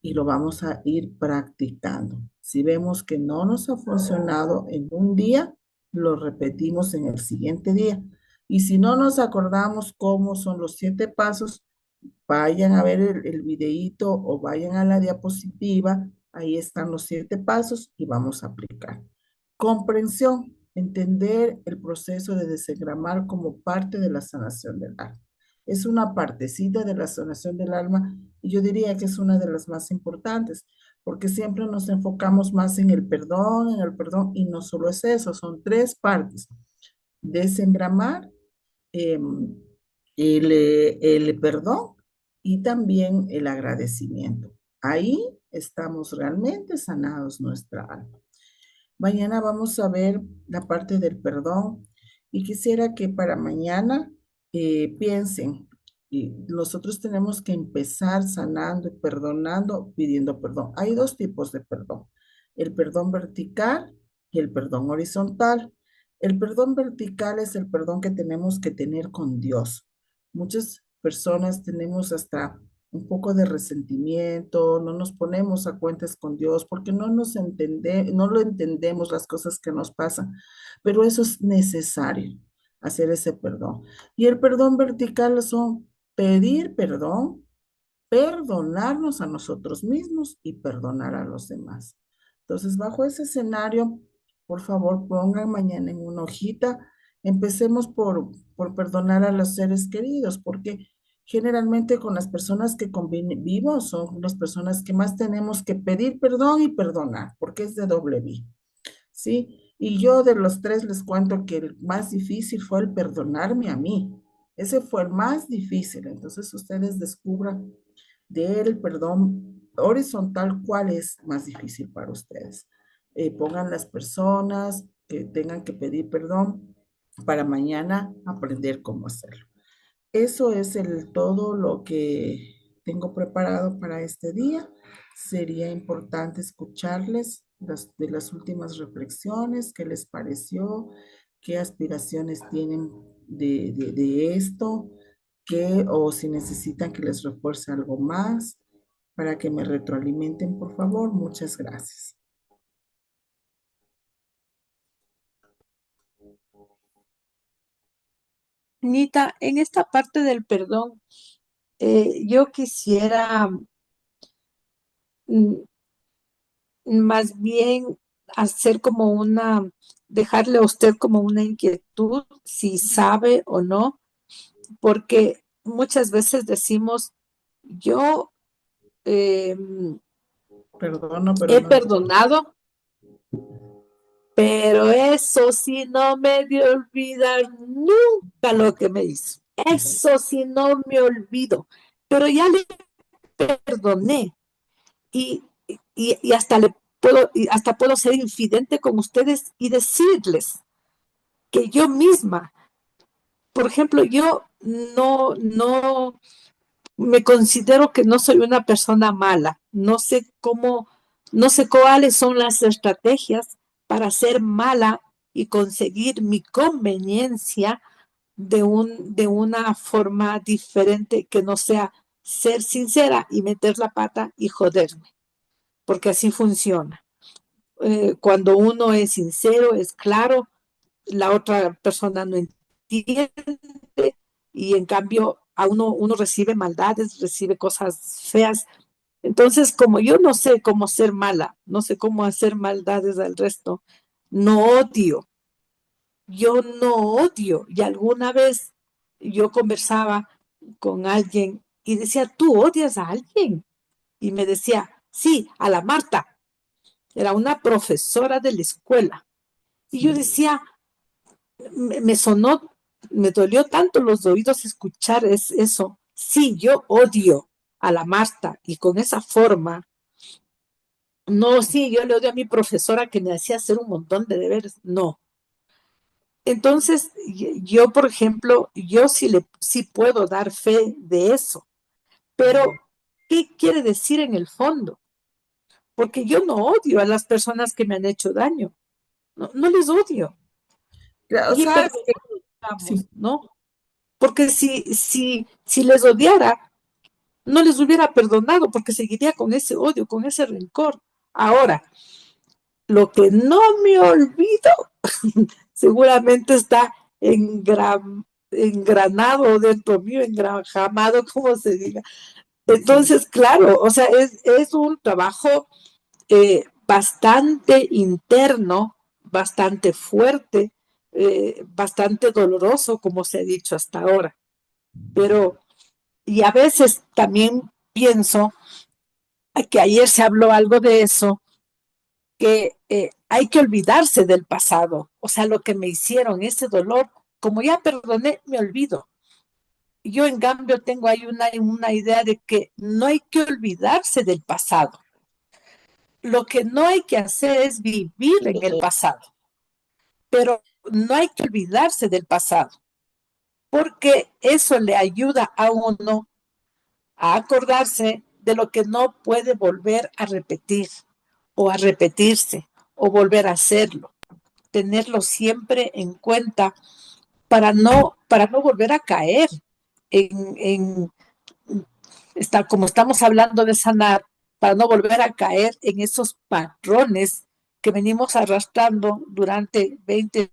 y lo vamos a ir practicando. Si vemos que no nos ha funcionado en un día, lo repetimos en el siguiente día. Y si no nos acordamos cómo son los 7 pasos, vayan a ver el videíto o vayan a la diapositiva. Ahí están los 7 pasos y vamos a aplicar. Comprensión, entender el proceso de desengramar como parte de la sanación del alma. Es una partecita de la sanación del alma y yo diría que es una de las más importantes, porque siempre nos enfocamos más en el perdón, y no solo es eso, son 3 partes. Desengramar, el perdón y también el agradecimiento. Ahí estamos realmente sanados nuestra alma. Mañana vamos a ver la parte del perdón y quisiera que para mañana piensen, y nosotros tenemos que empezar sanando y perdonando, pidiendo perdón. Hay 2 tipos de perdón, el perdón vertical y el perdón horizontal. El perdón vertical es el perdón que tenemos que tener con Dios. Muchas personas tenemos hasta un poco de resentimiento, no nos ponemos a cuentas con Dios porque no lo entendemos las cosas que nos pasan, pero eso es necesario, hacer ese perdón. Y el perdón vertical son pedir perdón, perdonarnos a nosotros mismos y perdonar a los demás. Entonces, bajo ese escenario, por favor, pongan mañana en una hojita, empecemos por perdonar a los seres queridos, porque generalmente con las personas que convivimos son las personas que más tenemos que pedir perdón y perdonar, porque es de doble vía, ¿sí? Y yo de los tres les cuento que el más difícil fue el perdonarme a mí. Ese fue el más difícil. Entonces ustedes descubran del perdón horizontal, ¿cuál es más difícil para ustedes? Pongan las personas que tengan que pedir perdón para mañana aprender cómo hacerlo. Eso es todo lo que tengo preparado para este día. Sería importante escucharles de las últimas reflexiones, qué les pareció, qué aspiraciones tienen de esto, o si necesitan que les refuerce algo más para que me retroalimenten, por favor. Muchas gracias.
Anita, en esta parte del perdón, yo quisiera mm, más bien hacer como dejarle a usted como una inquietud, si sabe o no, porque muchas veces decimos, yo
Perdono, pero
he
no.
perdonado, pero eso sí no me de olvidar nunca lo que me hizo. Eso sí no me olvido, pero ya le perdoné y, y hasta puedo ser infidente con ustedes y decirles que yo misma, por ejemplo, yo no me considero que no soy una persona mala. No sé cuáles son las estrategias para ser mala y conseguir mi conveniencia de una forma diferente que no sea ser sincera y meter la pata y joderme, porque así funciona. Cuando uno es sincero, es claro, la otra persona no entiende y en cambio uno recibe maldades, recibe cosas feas. Entonces, como yo no sé cómo ser mala, no sé cómo hacer maldades al resto, no odio, yo no odio. Y alguna vez yo conversaba con alguien y decía, ¿tú odias a alguien? Y me decía, sí, a la Marta, era una profesora de la escuela. Y yo decía, me sonó, me dolió tanto los oídos escuchar eso. Sí, yo odio a la Marta y con esa forma, no, sí, yo le odio a mi profesora que me hacía hacer un montón de deberes, no. Entonces, yo, por ejemplo, yo sí puedo dar fe de eso, pero ¿qué quiere decir en el fondo? Porque yo no odio a las personas que me han hecho daño, no les odio.
O
Y he
sea,
perdonado, digamos,
sí.
¿no? Porque si les odiara, no les hubiera perdonado, porque seguiría con ese odio, con ese rencor. Ahora, lo que no me olvido, seguramente está engranado dentro mío, engranjamado, como se diga. Entonces, claro, o sea, es un trabajo bastante interno, bastante fuerte, bastante doloroso, como se ha dicho hasta ahora. Pero, y a veces también pienso que ayer se habló algo de eso, que hay que olvidarse del pasado, o sea, lo que me hicieron, ese dolor, como ya perdoné, me olvido. Yo, en cambio, tengo ahí una idea de que no hay que olvidarse del pasado. Lo que no hay que hacer es vivir en el pasado, pero no hay que olvidarse del pasado, porque eso le ayuda a uno a acordarse de lo que no puede volver a repetir o a repetirse o volver a hacerlo. tenerlo siempre en cuenta para no volver a caer en como estamos hablando de sanar, para no volver a caer en esos patrones que venimos arrastrando durante 20.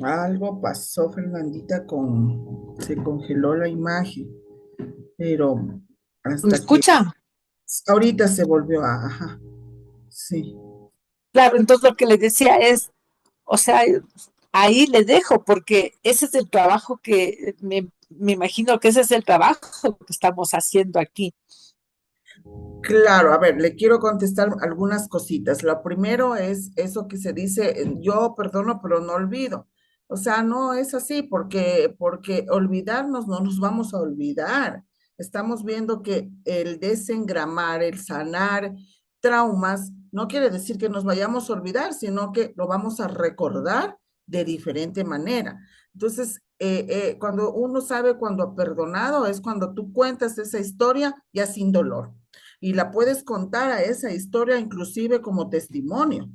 Algo pasó, Fernandita, se congeló la imagen, pero
¿Me
hasta que
escucha?
ahorita se volvió ajá, sí.
Claro, entonces lo que le decía es, o sea, ahí le dejo, porque ese es el trabajo que me imagino que ese es el trabajo que estamos haciendo aquí.
Claro, a ver, le quiero contestar algunas cositas. Lo primero es eso que se dice, yo perdono, pero no olvido. O sea, no es así, porque olvidarnos no nos vamos a olvidar. Estamos viendo que el desengramar, el sanar traumas, no quiere decir que nos vayamos a olvidar, sino que lo vamos a recordar de diferente manera. Entonces, cuando uno sabe cuando ha perdonado, es cuando tú cuentas esa historia ya sin dolor y la puedes contar a esa historia inclusive como testimonio,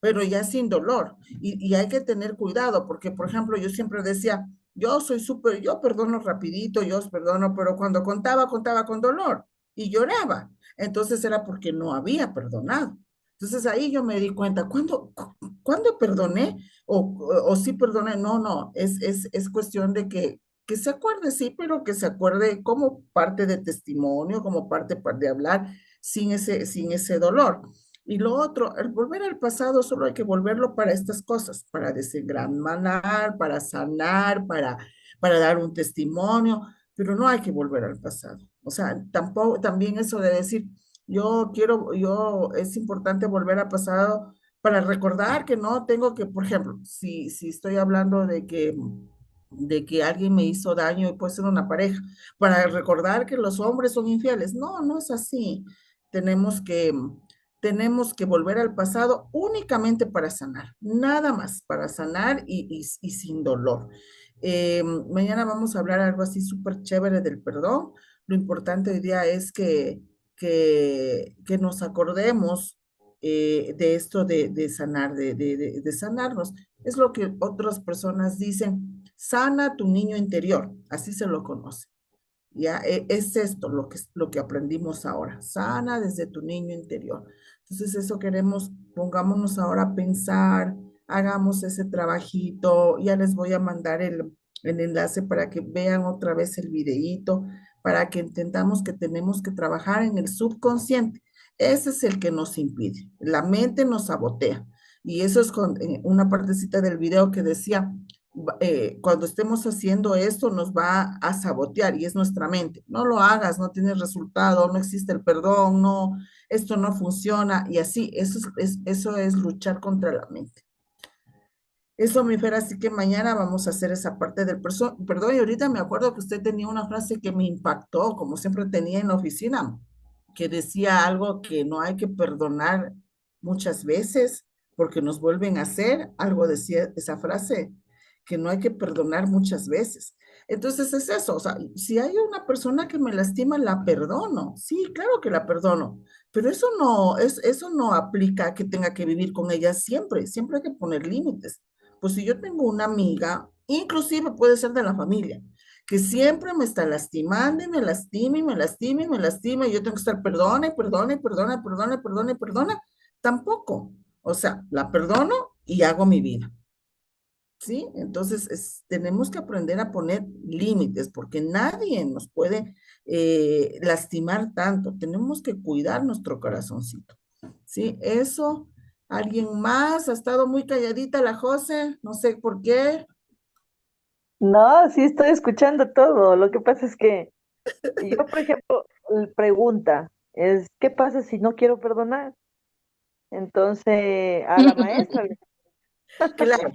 pero ya sin dolor. Y hay que tener cuidado, porque por ejemplo, yo siempre decía, yo soy súper, yo perdono rapidito, yo os perdono, pero cuando contaba con dolor y lloraba. Entonces era porque no había perdonado. Entonces ahí yo me di cuenta, ¿cuándo perdoné? O sí perdoné, no, es cuestión de que se acuerde, sí, pero que se acuerde como parte de testimonio, como parte de hablar sin ese dolor. Y lo otro, el volver al pasado solo hay que volverlo para estas cosas, para desengramanar, para sanar, para dar un testimonio, pero no hay que volver al pasado. O sea, tampoco, también eso de decir, es importante volver al pasado para recordar que no tengo que, por ejemplo, si estoy hablando de que alguien me hizo daño y puede ser una pareja, para recordar que los hombres son infieles. No, no es así. Tenemos que, tenemos que volver al pasado únicamente para sanar, nada más, para sanar y sin dolor. Mañana vamos a hablar algo así súper chévere del perdón. Lo importante hoy día es que nos acordemos de esto de sanar, de sanarnos. Es lo que otras personas dicen, sana tu niño interior, así se lo conoce. Ya, es esto lo que aprendimos ahora. Sana desde tu niño interior. Entonces, eso queremos, pongámonos ahora a pensar, hagamos ese trabajito. Ya les voy a mandar el enlace para que vean otra vez el videíto, para que entendamos que tenemos que trabajar en el subconsciente. Ese es el que nos impide. La mente nos sabotea. Y eso es con una partecita del video que decía, cuando estemos haciendo esto nos va a sabotear y es nuestra mente. No lo hagas, no tienes resultado, no existe el perdón, no, esto no funciona y así, eso es luchar contra la mente. Eso, mi Fer, así que mañana vamos a hacer esa parte del perdón. Y ahorita me acuerdo que usted tenía una frase que me impactó, como siempre tenía en la oficina, que decía algo que no hay que perdonar muchas veces porque nos vuelven a hacer. Algo decía esa frase, que no hay que perdonar muchas veces. Entonces es eso, o sea, si hay una persona que me lastima, la perdono. Sí, claro que la perdono, pero eso no aplica que tenga que vivir con ella siempre. Siempre hay que poner límites. Pues si yo tengo una amiga, inclusive puede ser de la familia, que siempre me está lastimando y me lastima y me lastima y me lastima y yo tengo que estar perdone, perdone, perdone, perdone, perdone, perdona, tampoco. O sea, la perdono y hago mi vida. ¿Sí? Entonces tenemos que aprender a poner límites porque nadie nos puede lastimar tanto. Tenemos que cuidar nuestro corazoncito. ¿Sí? Eso. ¿Alguien más? Ha estado muy calladita la José, no sé por qué.
No, sí estoy escuchando todo. Lo que pasa es que yo, por ejemplo, pregunta es, ¿qué pasa si no quiero perdonar? Entonces, a la maestra,
Claro,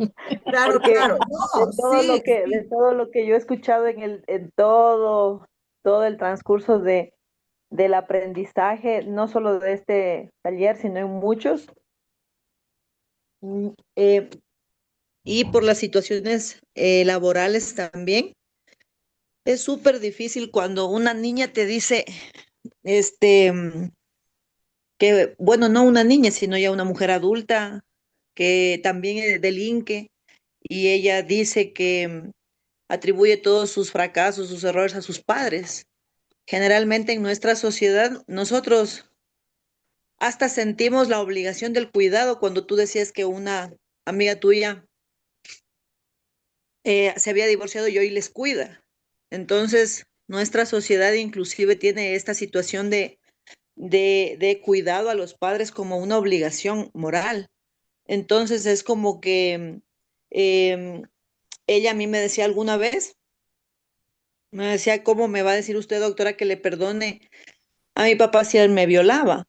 claro,
porque
claro. No, sí,
de
sí.
todo lo que yo he escuchado en todo el transcurso del aprendizaje, no solo de este taller, sino en muchos, mm, eh, y por las situaciones laborales también. Es súper difícil cuando una niña te dice, este, que, bueno, no una niña, sino ya una mujer adulta que también delinque y ella dice que atribuye todos sus fracasos, sus errores a sus padres. Generalmente en nuestra sociedad nosotros hasta sentimos la obligación del cuidado cuando tú decías que una amiga tuya se había divorciado y hoy les cuida. Entonces, nuestra sociedad inclusive tiene esta situación de cuidado a los padres como una obligación moral. Entonces, es como que em, ella a mí me decía alguna vez, me decía, ¿cómo me va a decir usted, doctora, que le perdone a mi papá si él me violaba?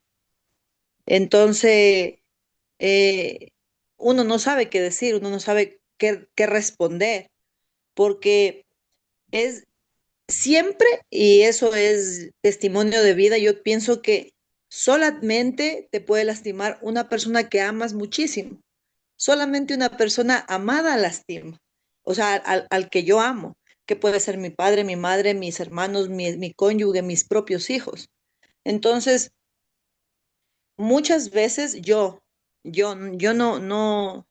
Entonces, eh, uno no sabe qué decir, uno no sabe qué responder, porque es siempre, y eso es testimonio de vida, yo pienso que solamente te puede lastimar una persona que amas muchísimo. Solamente una persona amada lastima. O sea, al que yo amo, que puede ser mi padre, mi madre, mis hermanos, mi cónyuge, mis propios hijos. Entonces, muchas veces yo no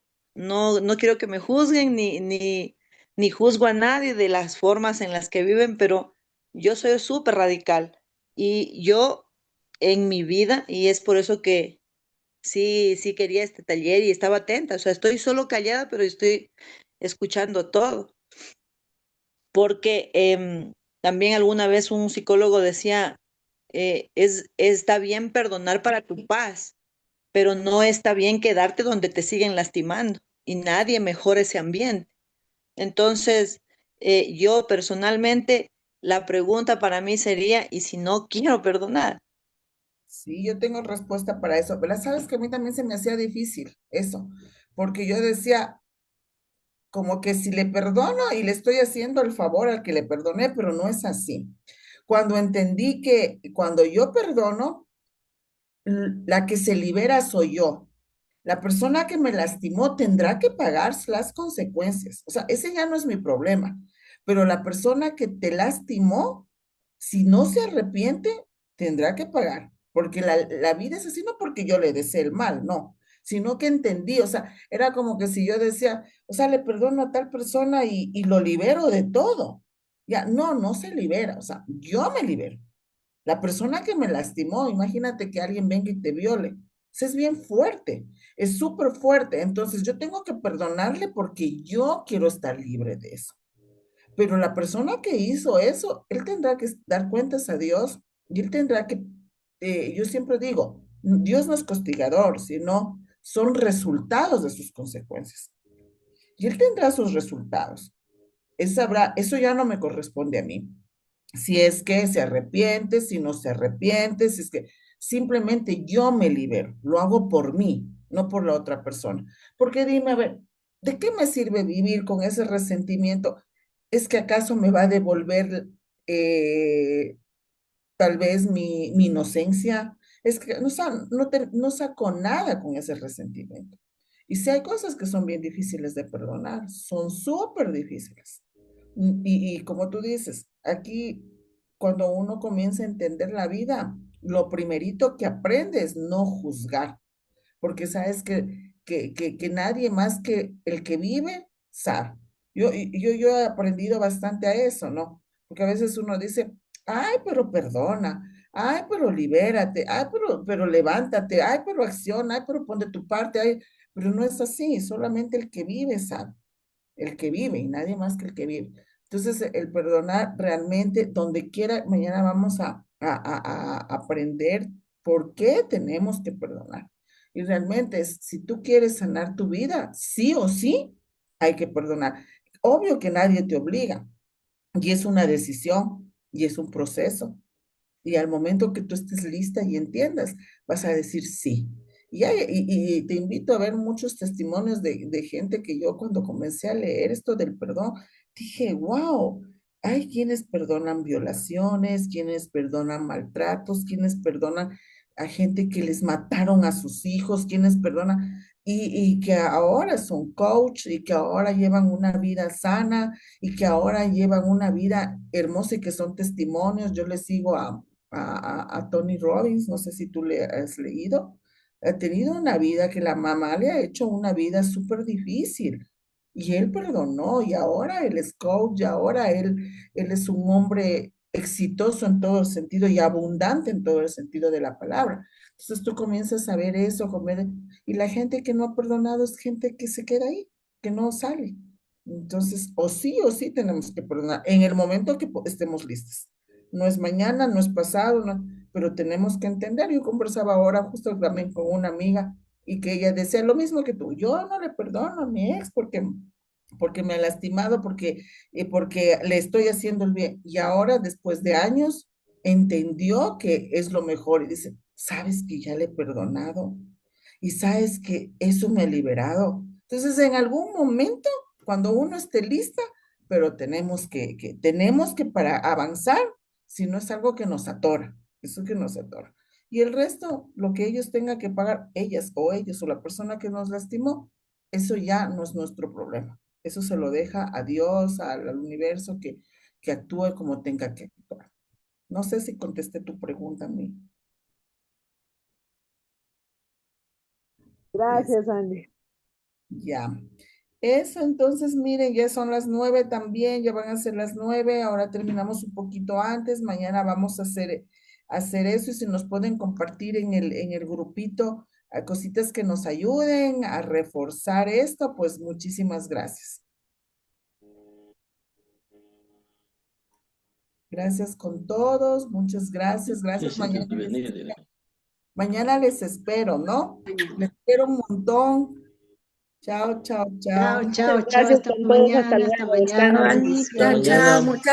quiero que me juzguen ni juzgo a nadie de las formas en las que viven, pero yo soy súper radical y yo en mi vida, y es por eso que sí quería este taller y estaba atenta, o sea, estoy solo callada, pero estoy escuchando todo, porque también alguna vez un psicólogo decía, está bien perdonar para tu paz, pero no está bien quedarte donde te siguen lastimando y nadie mejora ese ambiente. Entonces, yo personalmente, la pregunta para mí sería, ¿y si no quiero perdonar?
Sí, yo tengo respuesta para eso, pero sabes que a mí también se me hacía difícil eso, porque yo decía, como que si le perdono y le estoy haciendo el favor al que le perdoné, pero no es así. Cuando entendí que cuando yo perdono, la que se libera soy yo. La persona que me lastimó tendrá que pagar las consecuencias. O sea, ese ya no es mi problema. Pero la persona que te lastimó, si no se arrepiente, tendrá que pagar. Porque la vida es así, no porque yo le desee el mal, no, sino que entendí. O sea, era como que si yo decía, o sea, le perdono a tal persona y lo libero de todo. Ya, no, no se libera. O sea, yo me libero. La persona que me lastimó, imagínate que alguien venga y te viole. Eso es bien fuerte, es súper fuerte. Entonces yo tengo que perdonarle porque yo quiero estar libre de eso. Pero la persona que hizo eso, él tendrá que dar cuentas a Dios y él tendrá que, yo siempre digo, Dios no es castigador, sino son resultados de sus consecuencias. Y él tendrá sus resultados. Eso ya no me corresponde a mí. Si es que se arrepiente, si no se arrepiente, si es que simplemente yo me libero, lo hago por mí, no por la otra persona. Porque dime, a ver, ¿de qué me sirve vivir con ese resentimiento? ¿Es que acaso me va a devolver tal vez mi inocencia? Es que no saco nada con ese resentimiento. Y si hay cosas que son bien difíciles de perdonar, son súper difíciles. Y como tú dices, aquí cuando uno comienza a entender la vida, lo primerito que aprende es no juzgar, porque sabes que nadie más que el que vive sabe. Yo he aprendido bastante a eso, ¿no? Porque a veces uno dice, ay, pero perdona, ay, pero libérate, ay, pero levántate, ay, pero acciona, ay, pero pon de tu parte, ay, pero no es así, solamente el que vive sabe, el que vive y nadie más que el que vive. Entonces, el perdonar realmente, donde quiera, mañana vamos a aprender por qué tenemos que perdonar. Y realmente, si tú quieres sanar tu vida, sí o sí, hay que perdonar. Obvio que nadie te obliga, y es una decisión, y es un proceso. Y al momento que tú estés lista y entiendas, vas a decir sí. Y te invito a ver muchos testimonios de gente que yo cuando comencé a leer esto del perdón, dije, wow, hay quienes perdonan violaciones, quienes perdonan maltratos, quienes perdonan a gente que les mataron a sus hijos, quienes perdonan. y que ahora son coach y que ahora llevan una vida sana y que ahora llevan una vida hermosa y que son testimonios. Yo le sigo a Tony Robbins, no sé si tú le has leído. Ha tenido una vida que la mamá le ha hecho una vida súper difícil y él perdonó y ahora él es coach y ahora él es un hombre exitoso en todo el sentido y abundante en todo el sentido de la palabra. Entonces tú comienzas a ver eso, y la gente que no ha perdonado es gente que se queda ahí, que no sale. Entonces, o sí tenemos que perdonar en el momento que estemos listos. No es mañana, no es pasado, pero tenemos que entender. Yo conversaba ahora justo también con una amiga y que ella decía lo mismo que tú. Yo no le perdono a mi ex porque me ha lastimado, porque le estoy haciendo el bien. Y ahora, después de años, entendió que es lo mejor y dice, sabes que ya le he perdonado y sabes que eso me ha liberado. Entonces, en algún momento, cuando uno esté lista, pero tenemos que para avanzar, si no es algo que nos atora, eso que nos atora. Y el resto, lo que ellos tengan que pagar, ellas o ellos o la persona que nos lastimó, eso ya no es nuestro problema. Eso se lo deja a Dios, al universo, que actúe como tenga que actuar. No sé si contesté tu pregunta a mí.
Gracias, Andy.
Ya. Eso, entonces, miren, ya son las 9 también, ya van a ser las 9, ahora terminamos un poquito antes, mañana vamos a hacer eso y si nos pueden compartir en el grupito cositas que nos ayuden a reforzar esto, pues muchísimas gracias. Gracias con todos, muchas gracias, gracias. Mañana les espero, ¿no? Les espero un montón. Chao, chao, chao.
Chao, chao, chao.
Gracias
Hasta
con todos, hasta
mañana, hasta
luego.
mañana.
Descansen.
Anita,
Hasta
chao,
mañana.
muchas